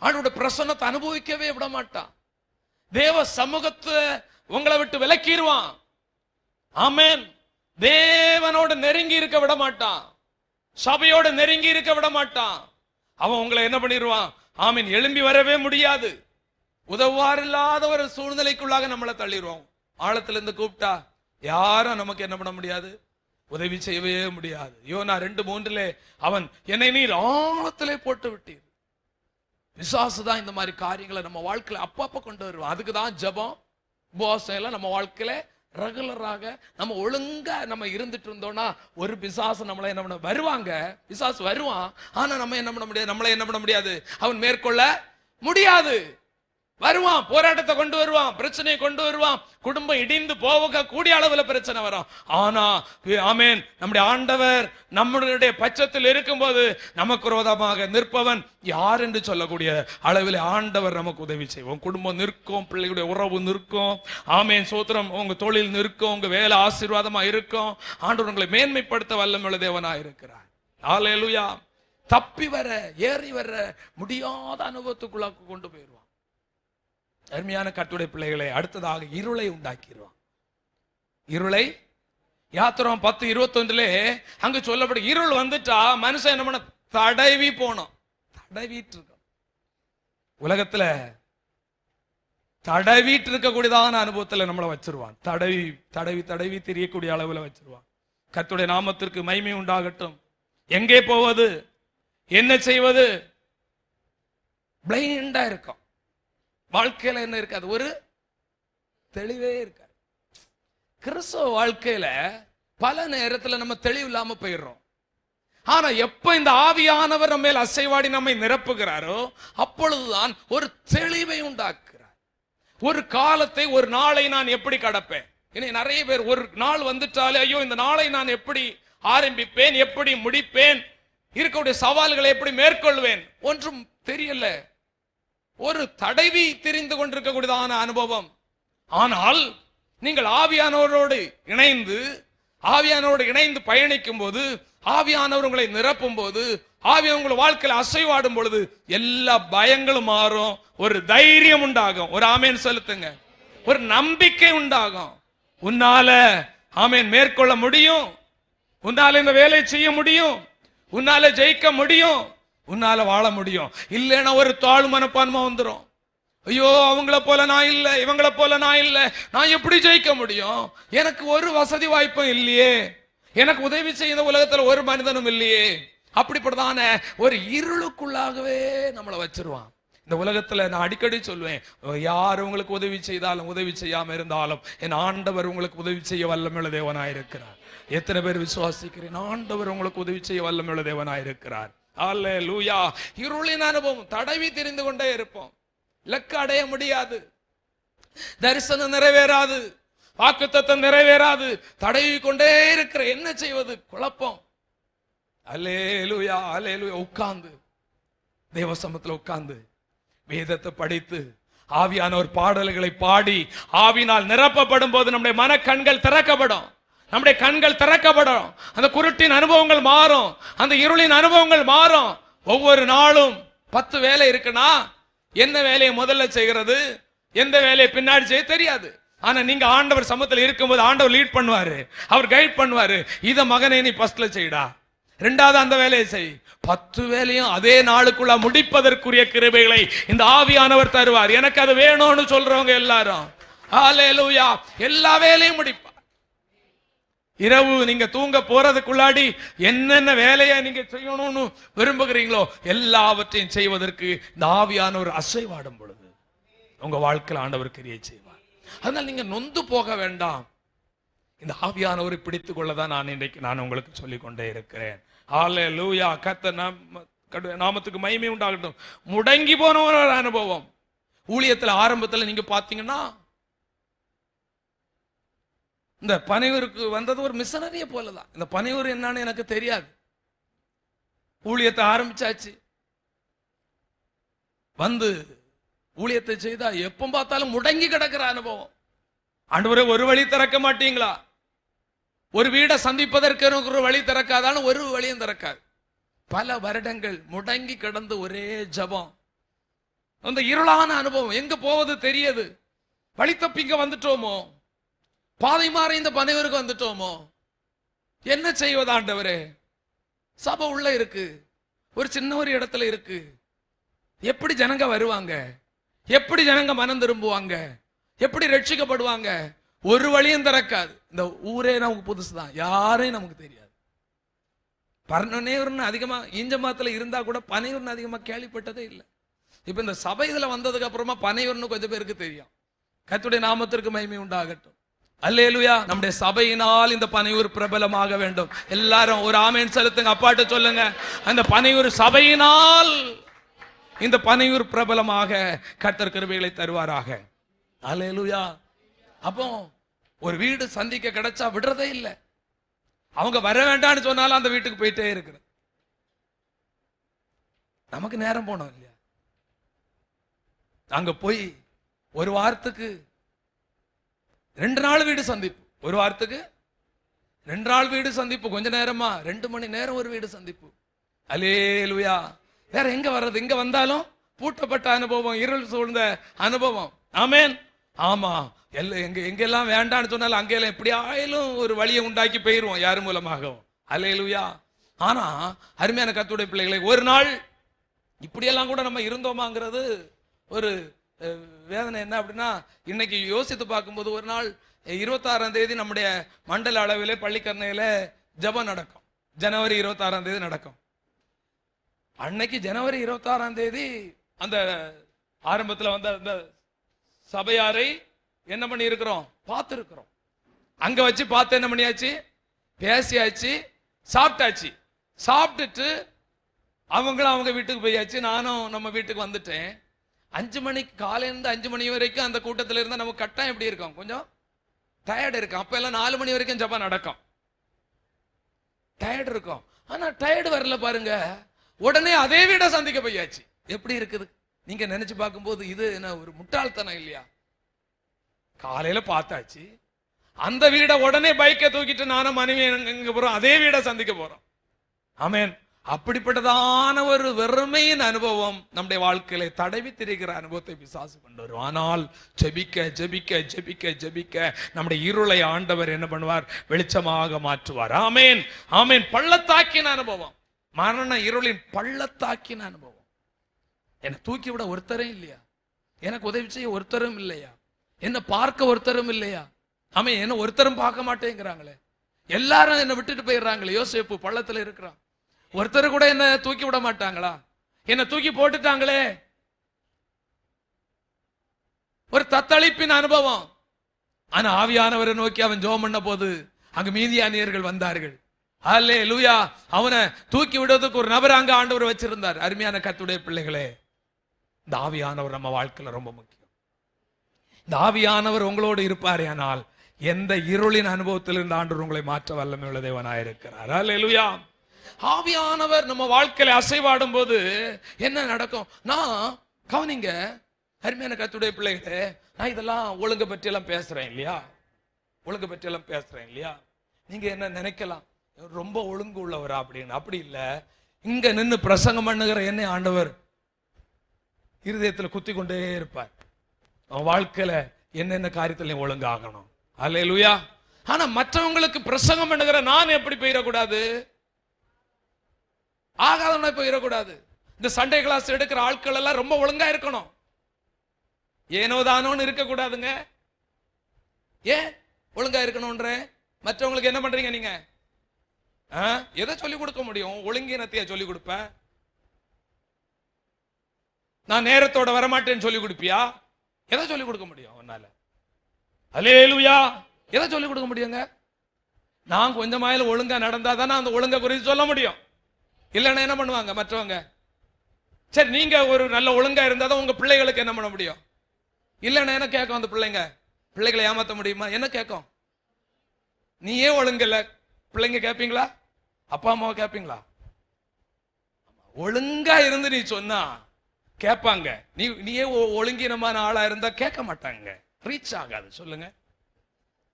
ஆண்டவருடைய பிரசன்னத்தை அனுபவிக்கவே விட மாட்டான். தேவ சமூகத்தை உங்களை விட்டு விலக்கிடுவான். ஆமென். தேவனோடு நெருங்கி இருக்க விட மாட்டான், சபையோட நெருங்கி இருக்க விட மாட்டான். அவன் உங்களை என்ன பண்ணிடுவான், ஆமீன், எழும்பி வரவே முடியாது. உதவாறு இல்லாத ஒரு சூழ்நிலைக்குள்ளாக நம்மளை தள்ளிடுவோம். ஆழத்துல இருந்து கூப்பிட்டா யாரும் நமக்கு என்ன பண்ண முடியாது, உதவி செய்யவே முடியாது. யோனா 2:3 அவன், என்னை நீர் ஆழத்திலே போட்டு விட்டீர். விசுவாசு தான் இந்த மாதிரி காரியங்களை நம்ம வாழ்க்கையில அப்பப்ப கொண்டு வருவோம். அதுக்கு தான் ஜெபம், உபவாசம் எல்லாம் நம்ம வாழ்க்கையில ரெகுலராக நம்ம ஒழுங்கா நம்ம இருந்துட்டு இருந்தோம்னா ஒரு பிசாசு நம்மளை என்ன பண்ண வருவாங்க, பிசாசு வருவான். ஆனா நம்ம என்ன பண்ண முடியாது, நம்மளை என்ன பண்ண முடியாது, அவன் மேற்கொள்ள முடியாது. வருவான், போராட்டத்தை கொண்டு வருவான், பிரச்சனையை கொண்டு வருவான், குடும்பம் இடிந்து போக கூடிய அளவுல பிரச்சனை வரும். ஆனா ஆமென், நம்முடைய ஆண்டவர் நம்முடைய பட்சத்தில் இருக்கும்போது நமக்கு விரோதமாக நிற்பவன் யார் என்று சொல்லக்கூடிய அளவில் ஆண்டவர் நமக்கு உதவி செய்வோம். குடும்பம் நிற்கும், பிள்ளைகளுடைய உறவு நிற்கும். ஆமென், சோத்திரம். உங்க தொழில் நிற்கும், உங்க வேலை ஆசீர்வாதமா இருக்கும். ஆண்டவர் உங்களை மேன்மைப்படுத்த வல்லமையுள்ள தேவனாய் இருக்கிறார். ஹல்லேலூயா. தப்பி வர, ஏறி வர முடியாத அனுபவத்துக்குள்ள கொண்டு போயிடுவான். அருமையான கர்த்தருடைய பிள்ளைகளை, அடுத்ததாக இருளை உண்டாக்கிடுவான். இருளை யாத்திரம் 10:21 அங்க சொல்லப்பட இருள் வந்துட்டா மனுஷன் என்ன பண்ண, தடவி போனோம். தடவிட்டு இருக்கோம். உலகத்துல தடவிட்டு இருக்கக்கூடியதான அனுபவத்துல நம்மளை வச்சிருவான். தடவி தடவி தடவி தெரியக்கூடிய அளவுல வச்சிருவான். கர்த்தருடைய நாமத்திற்கு மகிமை உண்டாகட்டும். எங்கே போவது, என்ன செய்வது, பிளைண்டா இருக்கும். வாழ்க்கையில என்ன இருக்காது, ஒரு தெளிவே இருக்காது. கிறிஸ்தவ வாழ்க்கையில பல நேரத்துல நம்ம தெளிவு இல்லாம போயிடுறோம். ஆனா எப்ப இந்த ஆவியானவர் நம்ம மேல் அசைவாடி நம்மை நிரப்புகிறாரோ அப்பொழுதுதான் ஒரு தெளிவை உண்டாக்குறார். ஒரு காலத்தை, ஒரு நாளை நான் எப்படி கடப்பேன். இனி நிறைய பேர் ஒரு நாள் வந்துட்டாலே, ஐயோ இந்த நாளை நான் எப்படி ஆரம்பிப்பேன், எப்படி முடிப்பேன், இருக்கக்கூடிய சவால்களை எப்படி மேற்கொள்வேன், ஒன்றும் தெரியல. ஒரு தடவி தெரிந்து கொண்டிருக்கக்கூடியதான அனுபவம். ஆனால் நீங்கள் ஆவியானவரோடு இணைந்து பயணிக்கும் போது, ஆவியானவர் உங்களை நிரப்பும் போது, ஆவியானவர் உங்கள் வாழ்க்கையில் அசைவாடும் பொழுது எல்லா பயங்களும் மாறும், ஒரு தைரியம் உண்டாகும். ஒரு ஆமேன் செலுத்துங்க. ஒரு நம்பிக்கை உண்டாகும். உன்னால ஆமென் மேற்கொள்ள முடியும், உன்னால இந்த வேலையை செய்ய முடியும், உன்னால ஜெயிக்க முடியும், உன்னால வாழ முடியும். இல்லைன்னா ஒரு தாழ்வு மனப்பான்மை வந்துடும். ஐயோ, அவங்கள போல நான் இல்லை, இவங்கள போல நான் இல்லை, நான் எப்படி ஜெயிக்க முடியும்? எனக்கு ஒரு வசதி வாய்ப்பும் இல்லையே, எனக்கு உதவி செய்ய உலகத்துல ஒரு மனிதனும் இல்லையே. அப்படிப்பட்டதான ஒரு இருளுக்குள்ளாகவே நம்மளை வச்சிருவான். இந்த உலகத்துல நான் அடிக்கடி சொல்வேன், யார் உங்களுக்கு உதவி செய்தாலும் உதவி செய்யாம இருந்தாலும் என் ஆண்டவர் உங்களுக்கு உதவி செய்ய வல்லமையுள்ள தேவனாயிருக்கிறார். எத்தனை பேர் விசுவாசிக்கிறேன்? ஆண்டவர் உங்களுக்கு உதவி செய்ய வல்லமையுள்ள தேவனாயிருக்கிறார். அல்லேலூயா. இருளின் அனுபவம் தடவி தெரிந்து கொண்டே இருப்போம். இலக்கு அடைய முடியாது, தரிசனம் நிறைவேறாது, வாக்குத்தத்தம் நிறைவேறாது, தடவி கொண்டே இருக்கிற என்ன செய்வது? குழப்பம். அல்லேலூயா, அல்லேலூயா. உட்கார்ந்து தேவ சமூகத்துல உட்கார்ந்து வேதத்தை படித்து ஆவியானவர் பாடல்களை பாடி ஆவினால் நிரப்பப்படும் போது நம்முடைய மன கண்கள் திறக்கப்படும், நம்முடைய கண்கள் திறக்கப்படும். அந்த குருட்டின் அனுபவங்கள் மாறும், அந்த இருளின் அனுபவங்கள் மாறும். ஒவ்வொரு நாளும் 10 வேலை இருக்குன்னா என்ன வேலையை முதல்ல செய்கிறது, எந்த வேலையை பின்னாடி செய்ய தெரியாது. ஆனா நீங்க ஆண்டவர் சமூகத்தில் இருக்கும்போது ஆண்டவர் லீட் பண்ணுவாரு, அவர் கைட் பண்ணுவாரு. இத மகனே நீ ஃபர்ஸ்ட்ல செய்டா, ரெண்டாவது அந்த வேலையை செய். 10 வேலையும் அதே நாளுக்குள்ள முடிப்பதற்குரிய கிருபைகளை இந்த ஆவியானவர் தருவார். எனக்கு அது வேணும்னு சொல்றவங்க எல்லாரும் ஹல்லேலூயா, எல்லா வேலையும் முடிப்பார். இரவு நீங்க தூங்க போறதுக்குள்ளாடி என்னென்ன வேலையை நீங்க செய்யணும்னு விரும்புகிறீங்களோ எல்லாவற்றையும் செய்வதற்கு இந்த ஆவியானவர் அசைவாடும் பொழுது உங்க வாழ்க்கையில் ஆண்டவர் கிரியை செய்வார். அதனால நீங்க நொந்து போக வேண்டாம். இந்த ஆவியானவரை பிடித்துக் கொள்ளதான் நான் உங்களுக்கு சொல்லிக் கொண்டே இருக்கிறேன். ஹல்லேலூயா. கர்த்தர் நாமத்துக்கு மகிமை உண்டாகட்டும். முடங்கி போன ஒரு அனுபவம் ஊழியத்துல ஆரம்பத்துல நீங்க பாத்தீங்கன்னா, இந்த பனையூருக்கு வந்தது ஒரு மிஷனரிய போலதான். இந்த பனையூர் என்னன்னு எனக்கு தெரியாது. ஊழியத்தை ஆரம்பிச்சாச்சு, வந்து ஊழியத்தை செய்தா எப்ப பார்த்தாலும் முடங்கி கிடக்கிற அனுபவம். ஆண்டவரே, ஒரு வழி திறக்க மாட்டீங்களா? ஒரு வீடை சந்திப்பதற்கு ஒரு வழி திறக்காதாலும் ஒரு வழியும் திறக்காது. பல வருடங்கள் முடங்கி கிடந்து ஒரே ஜபம். அந்த இருளான அனுபவம், எங்க போவது தெரியாது. வழி தப்பிங்க வந்துட்டோமோ, பாதை மாற இந்த பனையூருக்கு வந்துட்டோமோ, என்ன செய்வது ஆண்டவரே? சபை உள்ள இருக்கு, ஒரு சின்ன ஒரு இடத்துல இருக்கு. எப்படி ஜனங்க வருவாங்க? எப்படி ஜனங்க மனம் திரும்புவாங்க? எப்படி ரட்சிக்கப்படுவாங்க? ஒரு வழியும் திறக்காது. இந்த ஊரே நமக்கு புதுசுதான், யாரையும் நமக்கு தெரியாது. பனையூர்னு அதிகமா ஈஞ்சமாத்துல இருந்தா கூட பனையூர்னு அதிகமா கேள்விப்பட்டதே இல்லை. இப்ப இந்த சபை இதுல வந்ததுக்கு அப்புறமா பனையூர்னு கொஞ்சம் பேருக்கு தெரியும். கர்த்தருடைய நாமத்திற்கு மகிமை உண்டாகட்டும். அல்லேலூயா. நம்முடைய சபையினால் இந்த பனையூர் பிரபலமாக வேண்டும். எல்லாரும் ஒரு ஆமென் செலுத்துங்க. அப்பாட்ட சொல்லுங்க, அந்த பனையூர் சபையினால் இந்த பனையூர் பிரபலமாக கர்த்தர் கிருபைகளை தருவாராக. அல்லேலூயா. அப்போ ஒரு வீடு சந்திக்க கிடைச்சா விடுறதே இல்லை. அவங்க வர வேண்டாம்னு சொன்னாலும் அந்த வீட்டுக்கு போயிட்டே இருக்கிறது. நமக்கு நேரம் போனோம் இல்லையா? அங்க போய் ஒரு வாரத்துக்கு 2 நாள் வீடு சந்திப்பு, ஒரு வாரத்துக்கு 2 நாள் வீடு சந்திப்பு. கொஞ்ச நேரமா 2 மணி நேரம் ஒரு வீடு சந்திப்பு. அல்லேலூயா. வேற எங்க வர்றது? இங்க வந்தாலும் பூட்டப்பட்ட அனுபவம், இருள் சூழ்ந்த அனுபவம். ஆமென். ஆமா, எங்கெல்லாம் வேண்டான்னு சொன்னாலும் அங்கெல்லாம் எப்படி ஆயிலும் ஒரு வழியை உண்டாக்கி போயிருவோம் யார் மூலமாகவும். அல்லேலூயா. ஆனா அருமையான கர்த்தருடைய பிள்ளைகளை, ஒரு நாள் இப்படியெல்லாம் கூட நம்ம இருந்தோமாங்கிறது ஒரு வேதனை. என்ன அப்படின்னா, இன்னைக்கு யோசித்து பார்க்கும்போது ஒரு நாள் 26ஆம் தேதி நம்முடைய மண்டல அளவிலே பள்ளிக்கரணையில ஜெபம் நடக்கும். ஜனவரி 26ஆம் தேதி நடக்கும். அன்னைக்கு ஜனவரி 26ஆம் தேதி அந்த ஆரம்பத்தில் வந்த அந்த சபையாரை என்ன பண்ணி இருக்கிறோம்? பார்த்துருக்கிறோம். அங்க வச்சு பார்த்து என்ன பண்ணியாச்சு? பேசியாச்சு, சாப்பிட்டாச்சு. சாப்பிட்டுட்டு அவங்களும் அவங்க வீட்டுக்கு போயாச்சு, நானும் நம்ம வீட்டுக்கு வந்துட்டேன். 5 மணிக்கு காலையிலிருந்து 5 மணி வரைக்கும் அந்த கூட்டத்தில் இருந்தால் நமக்கு கட்டாயம் எப்படி இருக்கும்? கொஞ்சம் டயர்டு இருக்கும். அப்ப எல்லாம் 4 மணி வரைக்கும் ஜபம் நடக்கும். டயர்டு இருக்கும். ஆனா டயர்டு வரல பாருங்க. உடனே அதே வீட சந்திக்க போயாச்சு. எப்படி இருக்குது நீங்க நினைச்சு பார்க்கும்போது? இது என்ன ஒரு முட்டாள்தனம் இல்லையா? காலையில பார்த்தாச்சு, அந்த வீட உடனே பைக்கை தூக்கிட்டு நானும் மனைவி எங்க போறோம், அதே வீட சந்திக்க போறோம். ஆமென். அப்படிப்பட்டதான ஒரு வெறுமையின் அனுபவம் நம்முடைய வாழ்க்கையில தடவி திரிகிற அனுபவத்தை பிசாசு கொண்டு வரும். ஆனால் ஜெபிக்க ஜெபிக்க ஜெபிக்க ஜெபிக்க நம்முடைய இருளை ஆண்டவர் என்ன பண்ணுவார்? வெளிச்சமாக மாற்றுவார். ஆமேன் ஆமேன். பள்ளத்தாக்கின அனுபவம், மரண இருளின் பள்ளத்தாக்கின அனுபவம். என்னை தூக்கி விட ஒருத்தரும் இல்லையா? எனக்கு உதவி செய்ய ஒருத்தரும் இல்லையா? என்ன பார்க்க ஒருத்தரும் இல்லையா? ஆமேன். என்ன ஒருத்தரும் பார்க்க மாட்டேங்கிறாங்களே, எல்லாரும் என்னை விட்டுட்டு போயிடுறாங்களே. யோசேப்பு பள்ளத்துல இருக்கிறான், ஒருத்தர் கூட என்ன தூக்கி விட மாட்டாங்களா? என்ன தூக்கி போட்டுட்டாங்களே. ஒரு தத்தளிப்பின் அனுபவம். ஆனா ஆவியானவரை நோக்கி அவன் ஜெபம் பண்ண போது அங்கு மீதியானியர்கள் வந்தார்கள். அல்லேலூயா. அவனை தூக்கி விடுவதற்கு ஒரு நபர் அங்க ஆண்டவர் வச்சிருந்தார். அருமையான கர்த்தருடைய பிள்ளைகளே, இந்த ஆவியானவர் நம்ம வாழ்க்கையில ரொம்ப முக்கியம். இந்த ஆவியானவர் உங்களோடு இருப்பாரே ஆனால் எந்த இருளின் அனுபவத்திலிருந்து ஆண்டவர் உங்களை மாற்ற வல்லமை உள்ள தேவனாயிருக்கிறார். அல்லேலூயா. ஆவியானவர் நம்ம வாழ்க்கையில அசைவாடும் போது என்ன நடக்கும்? நான் கவனிங்க அருமையான கர்த்தருடைய பிள்ளைகளே, நான் இதெல்லாம் ஒழுங்கு பற்றி எல்லாம் பேசுறேன் இல்லையா? ஒழுங்கு பற்றி எல்லாம் பேசுறேன் இல்லையா? நீங்க என்ன நினைக்கலாம், ரொம்ப ஒழுங்கு உள்ளவரா அப்படின்னு? அப்படி இல்ல. இங்க நின்று பிரசங்கம் பண்ணுகிற என்னை ஆண்டவர் இருதயத்துல குத்தி கொண்டே இருப்பார். அவன் வாழ்க்கையில என்னென்ன காரியத்துல ஒழுங்காகணும். அல்லேலூயா. ஆனா மற்றவங்களுக்கு பிரசங்கம் பண்ணுகிற நான் எப்படி போயிடக்கூடாது? ஆகாதவனா போயிடக்கூடாது. இந்த சண்டே கிளாஸ் எடுக்கிற ஆட்கள் எல்லாம் ரொம்ப ஒழுங்கா இருக்கணும். ஏனோ தானோன்னு இருக்க கூடாதுங்க. ஏன் ஒழுங்கா இருக்கணும்ன்ற? மற்றவங்களுக்கு என்ன பண்றீங்க நீங்க? எதை சொல்லிக் கொடுக்க முடியும்? ஒழுங்கினத்தையா சொல்லிக் கொடுப்ப? நான் நேரத்தோட வரமாட்டேன்னு சொல்லிக் கொடுப்பியா? எதை சொல்லிக் கொடுக்க முடியும் உன்னால? அல்லேலூயா. எதை சொல்லிக் கொடுக்க முடியுங்க? நான் கொஞ்சமாயில ஒழுங்கா நடந்தாதானே அந்த ஒழுங்கை குறித்து சொல்ல முடியும். இல்லைன்னா என்ன பண்ணுவாங்க மற்றவங்க? சரி, நீங்க ஒரு நல்ல ஒழுங்கா இருந்தாதான் உங்க பிள்ளைகளுக்கு என்ன பண்ண முடியும்? இல்லைன்னா என்ன கேட்கும் அந்த பிள்ளைங்க? பிள்ளைகளை ஏமாத்த முடியுமா? என்ன கேட்கும்? நீயே ஒழுங்கல்ல, பிள்ளைங்க கேட்பீங்களா? அப்பா அம்மாவை கேட்பீங்களா? ஒழுங்கா இருந்து நீ சொன்னா கேட்பாங்க. நீயே ஒழுங்கினமான ஆளா இருந்தா கேட்க மாட்டாங்க. ரீச் ஆகாது. சொல்லுங்க,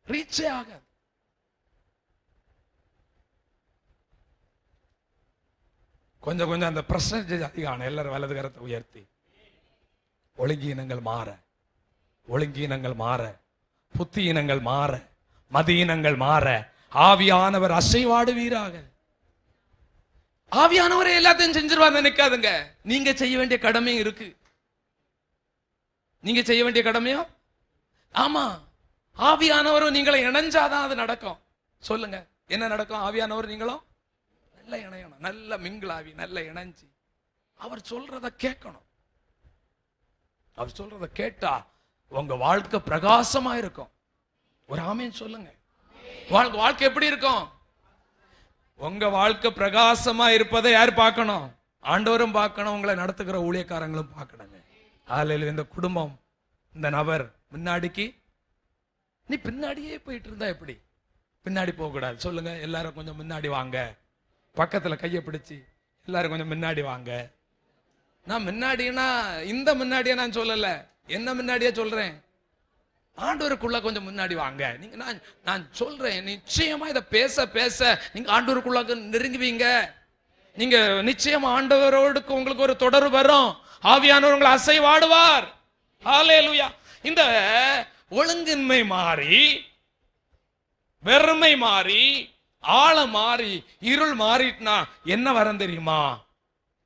ரீச்சே ஆகாது. கொஞ்சம் கொஞ்சம் அந்த பர்சன்டேஜ் அதிகம். எல்லாரும் வலது கரத்தை உயர்த்தி ஒழுங்கீனங்கள் மாற, ஒழுங்கீனங்கள் மாற, புத்தியினங்கள் மாற, மதியினங்கள் மாற ஆவியானவர் அசைவாடுவீராக. ஆவியானவரே எல்லாத்தையும் செஞ்சிருவார் நினைக்காதுங்க. நீங்க செய்ய வேண்டிய கடமையும் இருக்கு. நீங்க செய்ய வேண்டிய கடமையும் ஆமா. ஆவியானவரும் நீங்களை இணைஞ்சாதான் அது நடக்கும். சொல்லுங்க, என்ன நடக்கும்? ஆவியானவர் நீங்களும் நல்ல இணையணும், நல்ல மிங்களாவி, நல்ல இணைஞ்சி அவர் சொல்றத கேட்கணும். அவர் சொல்றத கேட்டா உங்க வாழ்க்கை பிரகாசமா இருக்கும். ஒரு ஆமீன் சொல்லுங்க. வாழ்க்கை எப்படி இருக்கும்? உங்க வாழ்க்கை பிரகாசமா இருப்பதை யார் பார்க்கணும்? ஆண்டவரும் பார்க்கணும், உங்களை நடத்துகிற ஊழியக்காரங்களும் பார்க்கணுங்க. அதில் இந்த குடும்பம், இந்த நபர் முன்னாடிக்கு, நீ பின்னாடியே போயிட்டு இருந்தா எப்படி? பின்னாடி போக கூடாது. சொல்லுங்க, எல்லாரும் கொஞ்சம் முன்னாடி வாங்க. பக்கத்துல கையை பிடிச்சி எல்லாரும் கொஞ்சம் முன்னாடி வாங்க. நான் முன்னாடினா இந்த முன்னாடியே நான் சொல்லல, என்ன முன்னாடியே சொல்றேன். ஆண்டவருக்குள்ள கொஞ்சம் முன்னாடி வாங்க. நீங்க நான் சொல்றேன், நிச்சயமா இதை பேச பேச நீங்க ஆண்டவருக்குள்ள நெருங்குவீங்க. நீங்க நிச்சயமா ஆண்டவரோடு உங்களுக்கு ஒரு தொடர்பு வரும். ஆவியானவர் உங்களை அசைவாடுவார். ஹல்லேலூயா. இந்த ஒழுங்கின்மை மாறி, வெறுமை மாறி, ஆழம் மாறி, இருள் மாறிட்டுனா என்ன வரும் தெரியுமா?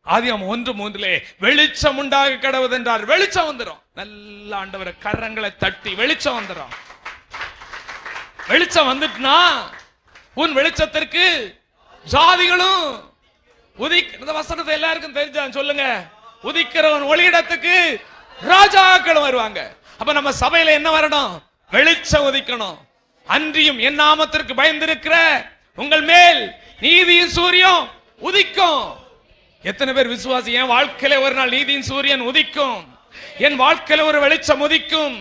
ஆதியாகமம் 1:3 வெளிச்சம் உண்டாக கடவுது என்றார். வெளிச்சம் வந்துடும். நல்ல ஆண்டவரை கரங்களை தட்டி வெளிச்சம் வந்துடும். வெளிச்சம் வந்துட்டுனா உன் வெளிச்சத்திற்கு ஜாதிகளும் இந்த வசனத்தை எல்லாருக்கும் தெரிஞ்சா சொல்லுங்க. உதிக்கிறவன் ஒளியிடத்துக்கு ராஜாக்களும் வருவாங்க. அப்ப நம்ம சபையில என்ன வரணும்? வெளிச்சம் உதிக்கணும். அன்றியும் என் நாமத்திற்கு பயந்திருக்கிற உங்கள் மேல் நீதியின் சூரியன் உதிக்கும். எத்தனை பேர் விசுவாசி? என் வாழ்க்கையில ஒரு நாள் நீதியின் சூரியன் உதிக்கும், என் வாழ்க்கையில ஒரு வெளிச்சம் உதிக்கும்.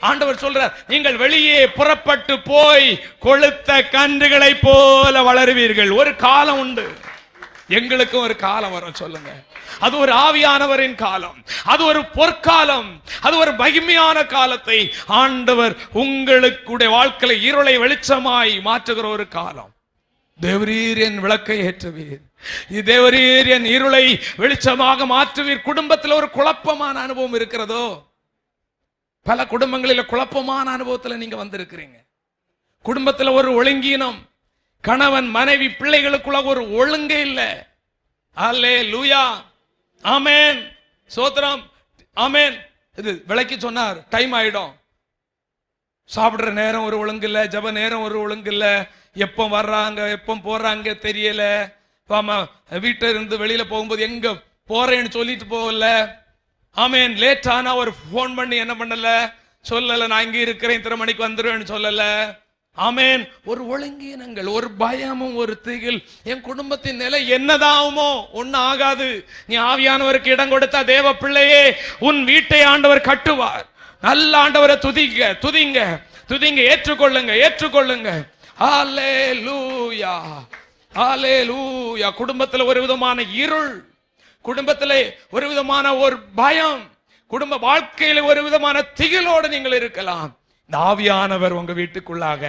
ஆண்டவர் சொல்றார், நீங்கள் வெளியே புறப்பட்டு போய் கொழுத்த கன்றுகளை போல வளருவீர்கள். ஒரு காலம் உண்டு, எங்களுக்கும் ஒரு காலம் வரும். சொல்லுங்க, அது ஒரு ஆவியானவரின் காலம், அது ஒரு பொற்காலம், அது ஒரு மகிமையான காலத்தை ஆண்டவர் உங்களுடைய வாழ்க்கையில இருளை வெளிச்சமாய் மாற்றுகிற ஒரு காலம். தேவரீர் என் விளக்கை ஏற்றுவீர், தேவரீர் என் இருளை வெளிச்சமாக மாற்றுவீர். குடும்பத்தில் ஒரு குழப்பமான அனுபவம் இருக்கிறதோ? பல குடும்பங்களில் குழப்பமான அனுபவத்தில் நீங்க வந்திருக்கிறீங்க. குடும்பத்தில் ஒரு ஒழுங்கீனம், கணவன் மனைவி பிள்ளைகளுக்குள்ள ஒரு ஒழுங்கே இல்லை. அல்லேலூயா, ஆமென், சோத்திரம், ஆமென். இது விளக்கி சொன்னார், டைம் ஆயிடும். சாப்பிடுற நேரம் ஒரு ஒழுங்கு இல்லை, ஜப நேரம் ஒரு ஒழுங்கு இல்லை, எப்போ வர்றாங்க எப்போ போறாங்க தெரியல. வீட்டில இருந்து வெளியில போகும்போது எங்க போறேன்னு சொல்லிட்டு போகல. ஆமென். லேட் ஆனா ஒரு போன் பண்ணி என்ன பண்ணல, சொல்லல நான் இங்க இருக்கிறேன், இத்தனை மணிக்கு வந்துருவேன்னு சொல்லல. ஆமென். ஒரு ஒழுங்கீனங்கள், ஒரு பயமும் ஒரு திகில். என் குடும்பத்தின் நிலை என்னதாகுமோ? ஒன்னும் ஆகாது. நீ ஆவியானவருக்கு இடம் கொடுத்தா தேவ பிள்ளையே உன் வீட்டை ஆண்டவர் கட்டுவார். நல்ல ஆண்டவரை துதிங்க, துதிங்க, துதிங்க, ஏற்றுக்கொள்ளுங்க, ஏற்றுக்கொள்ளுங்க. ஹல்லேலூயா, ஹல்லேலூயா. குடும்பத்தில் ஒரு விதமான இருள், குடும்பத்திலே ஒரு விதமான ஒரு பயம், குடும்ப வாழ்க்கையில ஒரு விதமான திகிலோடு நீங்கள் இருக்கலாம். இந்த ஆவியானவர் உங்க வீட்டுக்குள்ளாக,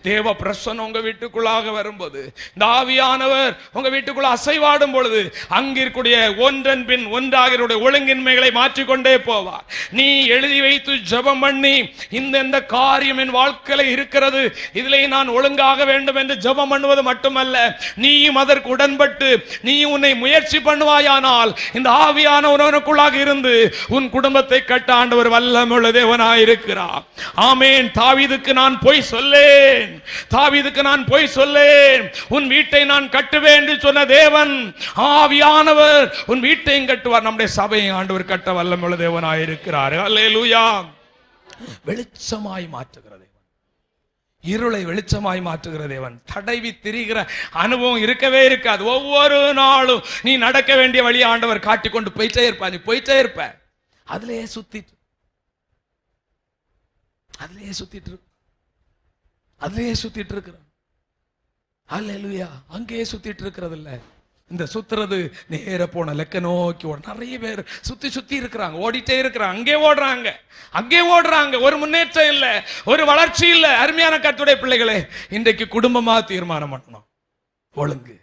தேவ பிரசன்னம் உங்க வீட்டுக்குள்ளாக வரும்போது, இந்த ஆவியானவர் உங்க வீட்டுக்குள்ள அசைவாடும் பொழுது, அங்கிருக்கூடிய ஒன்றன் பின் ஒன்றாக ஒழுங்கின்மைகளை மாற்றிக்கொண்டே போவார். நீ எழுதி வைத்து ஜெபம் பண்ணி, இந்த காரியம் என் வாழ்க்கையில இருக்கிறது, இதிலே நான் ஒழுங்காக வேண்டும் என்று ஜெபம் பண்ணுவது மட்டுமல்ல, நீயும் அதற்கு உடன்பட்டு நீ உன்னை முயற்சி பண்ணுவாயானால் இந்த ஆவியானவருக்குள்ளாக இருந்து உன் குடும்பத்தை கட்ட ஆண்டவர் வல்லமையுள்ள தேவனாயிருக்கிறார். ஆமென். தாவீதுக்கு நான் பொய் சொல்லேன், தாவீதுக்கு நான் பொய் சொல்லேன், உன் வீட்டை நான் கட்டுவேன் என்று சொன்ன தேவன் ஆவியானவர் உன் வீட்டையும் கட்டுவார். நம்முடைய சபையை ஆண்டவர் கட்ட வல்லமையுள்ள தேவனாயிருக்கிறார். அல்லேலூயா. வெளிச்சமாய் மாற்றுகிற தேவன், இருளை வெளிச்சமாய் மாற்றுகிற தேவன். தடவி திரிகிற அனுபவம் இருக்கவே இருக்காது. ஒவ்வொரு நாளும் நீ நடக்க வேண்டிய வழி ஆண்டவர் காட்டிக்கொண்டு போயிட்டே இருப்ப, நீ போயிட்டே இருப்ப. அதுலயே சுத்திட்டு அதுலயே சுத்திட்டு இருக்கு, அதுலயே சுத்திட்டு இருக்கிற. அல்லேலூயா. அங்கேயே சுத்திட்டு இருக்கிறது இல்ல, இந்த சுத்துறது நேர போன லெக்க நோக்கி ஓட. நிறைய பேர் சுத்தி சுத்தி இருக்கிறாங்க, ஓடிட்டே இருக்கிறாங்க, அங்கே ஓடுறாங்க, அங்கே ஓடுறாங்க. ஒரு முன்னேற்றம் இல்லை, ஒரு வளர்ச்சி இல்லை. அருமையான கர்த்தருடைய பிள்ளைகளே, இன்றைக்கு குடும்பமா தீர்மானம் பண்ணணும். ஒழுங்கு,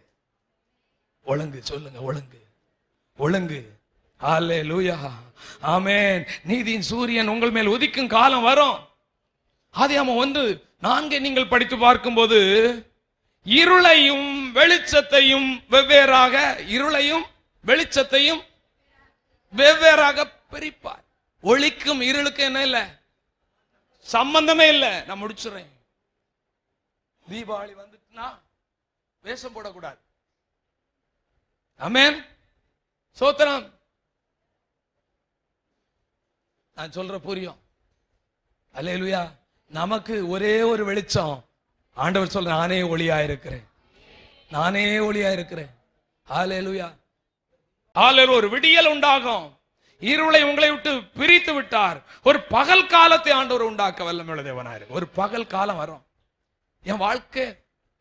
ஒழுங்கு சொல்லுங்க, ஒழுங்கு, ஒழுங்கு. அல்லேலூயா, ஆமென். நீதியின் சூரியன் உங்கள் மேல் உதிக்கும் காலம் வரும். ஆதியாகமம் 1:4 நீங்கள் படித்து பார்க்கும்போது, இருளையும் வெளிச்சத்தையும் வெவ்வேறாக, இருளையும் வெளிச்சத்தையும் வெவ்வேறாக பிரிப்பார். ஒளிக்கும் இருளுக்கு என்ன இல்ல, சம்பந்தமே இல்ல. நான் முடிச்சுறேன். தீபாவளி வந்துட்டுனா வேஷம் போடக்கூடாது. ஆமென், சோத்திரம். நான் சொல்ற புரியும்? அல்லேலூயா. நமக்கு ஒரே ஒரு வெளிச்சம். ஆண்டவர் சொல்ற, நானே ஒளியா இருக்கிறேன், நானே ஒளியா இருக்கிறேன். அல்லேலூயா, அல்லேலூயா. ஒரு விடியல் உண்டாகும். இருளை உங்களை விட்டு பிரித்து விட்டார். ஒரு பகல் காலத்தை ஆண்டவர் உண்டாக்க வல்லமையுள்ள தேவனாயிருக்கு. ஒரு பகல் காலம் வரும். என்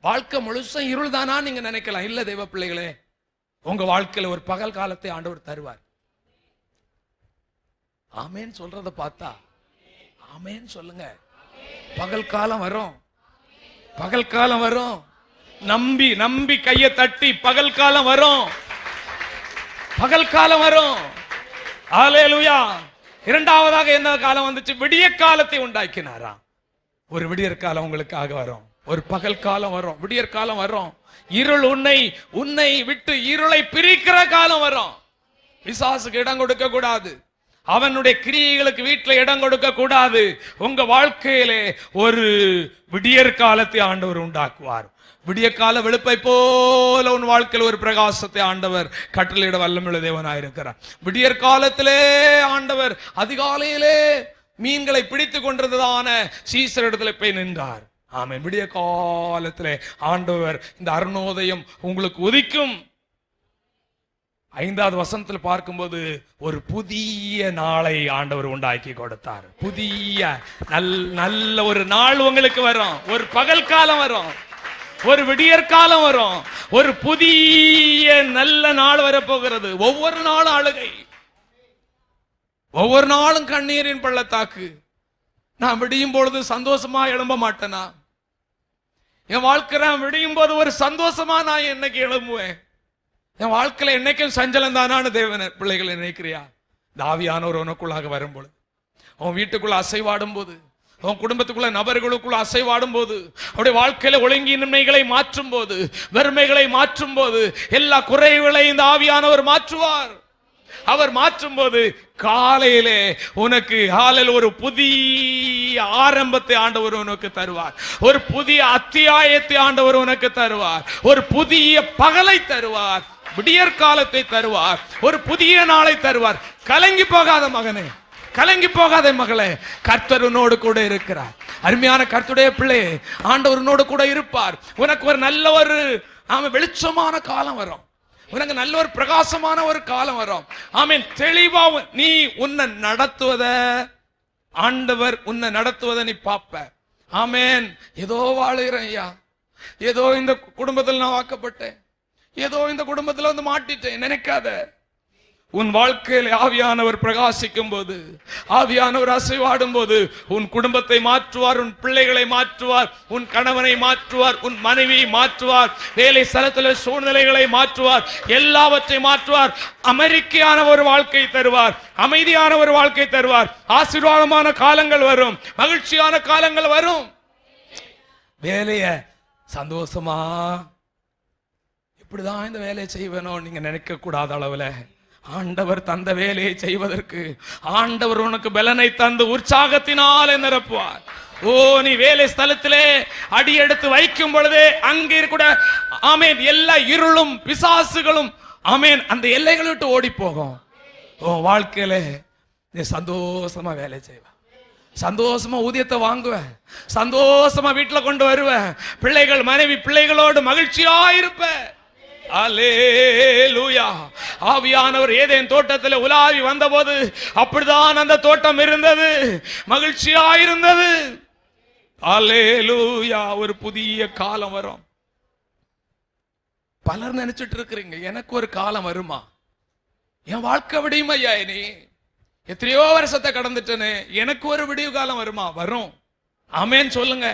வாழ்க்கை முழுசும் இருள் தானா நீங்க நினைக்கலாம். இல்ல தேவ பிள்ளைகளே, உங்க வாழ்க்கையில ஒரு பகல் காலத்தை ஆண்டவர் தருவார். ஆமேன் சொல்றத பார்த்தா ஆமேன் சொல்லுங்க. பகல் காலம் வரும், பகல் காலம் வரும். நம்பி நம்பி கையை தட்டி பகல் காலம் வரும், பகல் காலம் வரும். அல்லேலூயா. இரண்டாவதாக என்ன காலம் வந்துச்சு? விடிய காலத்தை உண்டாக்கினாராம். ஒரு விடியற் காலம் உங்களுக்காக வரும், ஒரு பகல் காலம் வரும், விடியற் காலம் வரும். இருள் உன்னை விட்டு இருளை பிரிக்கிற காலம் வரும். பிசாசுக்கு இடம் கொடுக்க கூடாது, அவனுடைய கிரியைகளுக்கு வீட்டில் இடம் கொடுக்க கூடாது. உங்க வாழ்க்கையிலே ஒரு விடியற் காலத்தை ஆண்டவர் உண்டாக்குவார். விடிய கால வெளுப்பை போல உன் வாழ்க்கையில் ஒரு பிரகாசத்தை ஆண்டவர் கட்டளையிட வல்லமையுள்ள தேவனாயிருக்கிறார். விடியற் காலத்திலே ஆண்டவர் அதிகாலையிலே மீன்களை பிடித்து கொண்டதான சீசரிடத்தில் போய் நின்றார். ஆமென். விடிய காலத்திலே ஆண்டவர் இந்த அருணோதயம் உங்களுக்கு உதிக்கும். 5வது வசனத்தில் பார்க்கும்போது ஒரு புதிய நாளை ஆண்டவர் உண்டாக்கி கொடுத்தார். புதிய நல்ல ஒரு நாள் உங்களுக்கு வரும். ஒரு பகல் காலம் வரும், ஒரு விடியற் காலம் வரும், ஒரு புதிய நல்ல நாள் வரப்போகிறது. ஒவ்வொரு நாளும் அழுகை, ஒவ்வொரு நாளும் கண்ணீரின் பள்ளத்தாக்கு. நான் விடியும் பொழுது சந்தோஷமா எழும்ப மாட்டேனா? என் வாழ்க்கை நான் விடியும் போது ஒரு சந்தோஷமா நான் என்னைக்கு எழும்புவேன். என் வாழ்க்கையில என்னைக்கும் சஞ்சலம் தானான்னு தேவன பிள்ளைகளை நினைக்கிறியா? ஆவியானவர் உனக்குள்ளாக வரும்பொழுது, உன் வீட்டுக்குள்ள அசைவாடும் போது, உன் குடும்பத்துக்குள்ள நபர்களுக்குள்ள அசைவாடும் போது, அவருடைய வாழ்க்கையில ஒழுங்கின்மைகளை மாற்றும் போது, வறுமைகளை மாற்றும் போது, எல்லா குறைகளையும் இந்த ஆவியானவர் மாற்றுவார். அவர் மாற்றும் போது காலையிலே உனக்கு ஒரு புதிய ஆரம்பத்தை ஆண்டவர் உனக்கு தருவார். ஒரு புதிய அத்தியாயத்தை ஆண்டவர் உனக்கு தருவார். ஒரு புதிய பகலை தருவார். விடியற் காலத்தை தருவார். ஒரு புதிய நாளை தருவார். கலங்கி போகாத மகனே, கலங்கி போகாத மகளே, கர்த்தர் உன்னோடு கூட இருக்கிறார். அருமையான கர்த்தருடைய பிள்ளை, ஆண்டவர் உன்னோடு கூட இருப்பார். உனக்கு ஒரு நல்ல ஒரு வெளிச்சமான காலம் வரும். உனக்கு நல்ல ஒரு பிரகாசமான ஒரு காலம் வரும். ஆமென். தெளிவா நீ உன்னை நடத்துவத, ஆண்டவர் உன்னை நடத்துவதை நீ பாப்ப. ஆமென். ஏதோ வாழுகிறேன் ஐயா, ஏதோ இந்த குடும்பத்தில் நான் வாக்கப்பட்டேன், ஏதோ இந்த குடும்பத்தில் வந்து மாட்டிட்டேன் நினைக்காத. உன் வாழ்க்கையில் ஆவியானவர் பிரகாசிக்கும் போது, ஆவியானவர் அசைவாடும் போது, உன் குடும்பத்தை மாற்றுவார், உன் பிள்ளைகளை மாற்றுவார், உன் கணவனை மாற்றுவார், உன் மனைவியை மாற்றுவார், வேலை ஸ்தலத்தில் சூழ்நிலைகளை மாற்றுவார், எல்லாவற்றையும் மாற்றுவார். அமெரிக்கையான ஒரு வாழ்க்கை தருவார், அமைதியான ஒரு வாழ்க்கை தருவார். ஆசீர்வாதமான காலங்கள் வரும், மகிழ்ச்சியான காலங்கள் வரும். வேலைய சந்தோஷமா இப்படிதான் இந்த வேலையை செய்வேணும் நீங்க நினைக்க கூடாத அளவுல ஆண்டவர் தந்த வேலையை செய்வதற்கு ஆண்டவர் உனக்கு பலனை தந்து உற்சாகத்தினாலே நிரப்புவார். ஓ, நீ வேலை ஸ்தலத்திலே அடி எடுத்து வைக்கும் பொழுதே அங்கே கூட ஆமேன் எல்லா இருளும் பிசாசுகளும் ஆமேன் அந்த எல்லைகளை விட்டு ஓடி போகும். ஓ, வாழ்க்கையில நீ சந்தோஷமா வேலை செய்வ, சந்தோஷமா ஊதியத்தை வாங்குவ, சந்தோஷமா வீட்டுல கொண்டு வருவ, பிள்ளைகள் மனைவி பிள்ளைகளோடு மகிழ்ச்சியா இருப்ப. அல்லேலூயா. ஆவியானவர் ஏதேன் தோட்டத்தில் உலாவி வந்தபோது அப்படிதான் அந்த தோட்டம் இருந்தது, மகிழ்ச்சியா இருந்தது. அல்லேலூயா. ஒரு புதிய காலம் வரும். பலர் நினைச்சிட்டு இருக்கிறீங்க, எனக்கு ஒரு காலம் வருமா, என் வாழ்க்கை விடியும் ஐயா, நீ எத்தனையோ வருஷத்தை கடந்துட்டேன்னு, எனக்கு ஒரு விடிவு காலம் வருமா? வரும். ஆமென் சொல்லுங்க.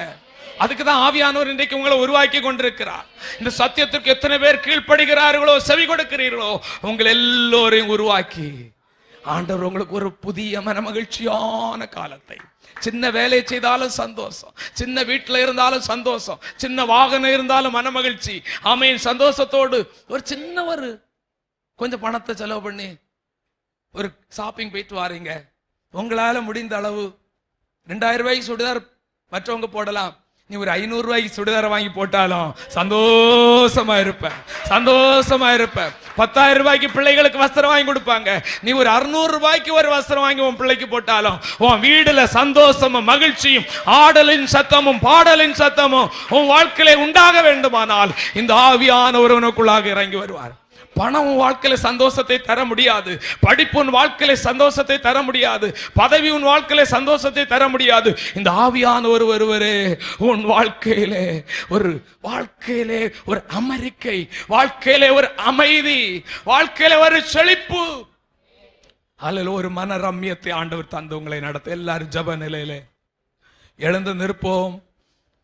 அதுக்குதான் ஆவியானவர் இன்றைக்கு உங்களை உருவாக்கி கொண்டிருக்கிறார். இந்த சத்தியத்திற்கு எத்தனை பேர் கீழ்ப்படுகிறார்களோ, செவி கொடுக்கிறீர்களோ, உங்களை எல்லோரையும் உருவாக்கி ஆண்டவர் உங்களுக்கு ஒரு புதிய மன மகிழ்ச்சியான காலத்தை, சின்ன வேலை செய்தாலும் சந்தோஷம், சின்ன வீட்டில் இருந்தாலும் சந்தோஷம், சின்ன வாகனம் இருந்தாலும் மன மகிழ்ச்சி. ஆமென். சந்தோஷத்தோடு ஒரு சின்ன ஒரு கொஞ்சம் பணத்தை செலவு பண்ணி ஒரு ஷாப்பிங் போயிட்டு வாரீங்க. உங்களால முடிந்த அளவு 2000 ரூபாய்க்கு சுடிதார் மற்றவங்க போடலாம், நீ ஒரு 500 ரூபாய்க்கு சுடிதார வாங்கி போட்டாலும் சந்தோஷமா இருப்ப, சந்தோஷமா இருப்ப. 10,000 ரூபாய்க்கு பிள்ளைகளுக்கு வஸ்திரம் வாங்கி கொடுப்பாங்க, நீ ஒரு 600 ரூபாய்க்கு ஒரு வஸ்திரம் வாங்கி உன் பிள்ளைக்கு போட்டாலும் உன் வீடுல சந்தோஷமும் மகிழ்ச்சியும் ஆடலின் சத்தமும் பாடலின் சத்தமும் உன் வாழ்க்கையில உண்டாக வேண்டுமானால் இந்த ஆவியானவர் உனக்குள்ளாக இறங்கி வருவார். பணம் உன் வாழ்க்கையில சந்தோஷத்தை தர முடியாது, படிப்பு உன் வாழ்க்கையில சந்தோஷத்தை தர முடியாது, பதவி உன் வாழ்க்கையில சந்தோஷத்தை தர முடியாது. இந்த ஆவியானவர் ஒருவரே உன் வாழ்க்கையிலே ஒரு அமெரிக்கை, வாழ்க்கையிலே ஒரு அமைதி, வாழ்க்கையில ஒரு செழிப்பு, அல்ல ஒரு மன ரம்யத்தை ஆண்டவர் தந்து உங்களை நடத்த. எல்லாரும் ஜப நிலையிலே எழுந்து நிற்போம்.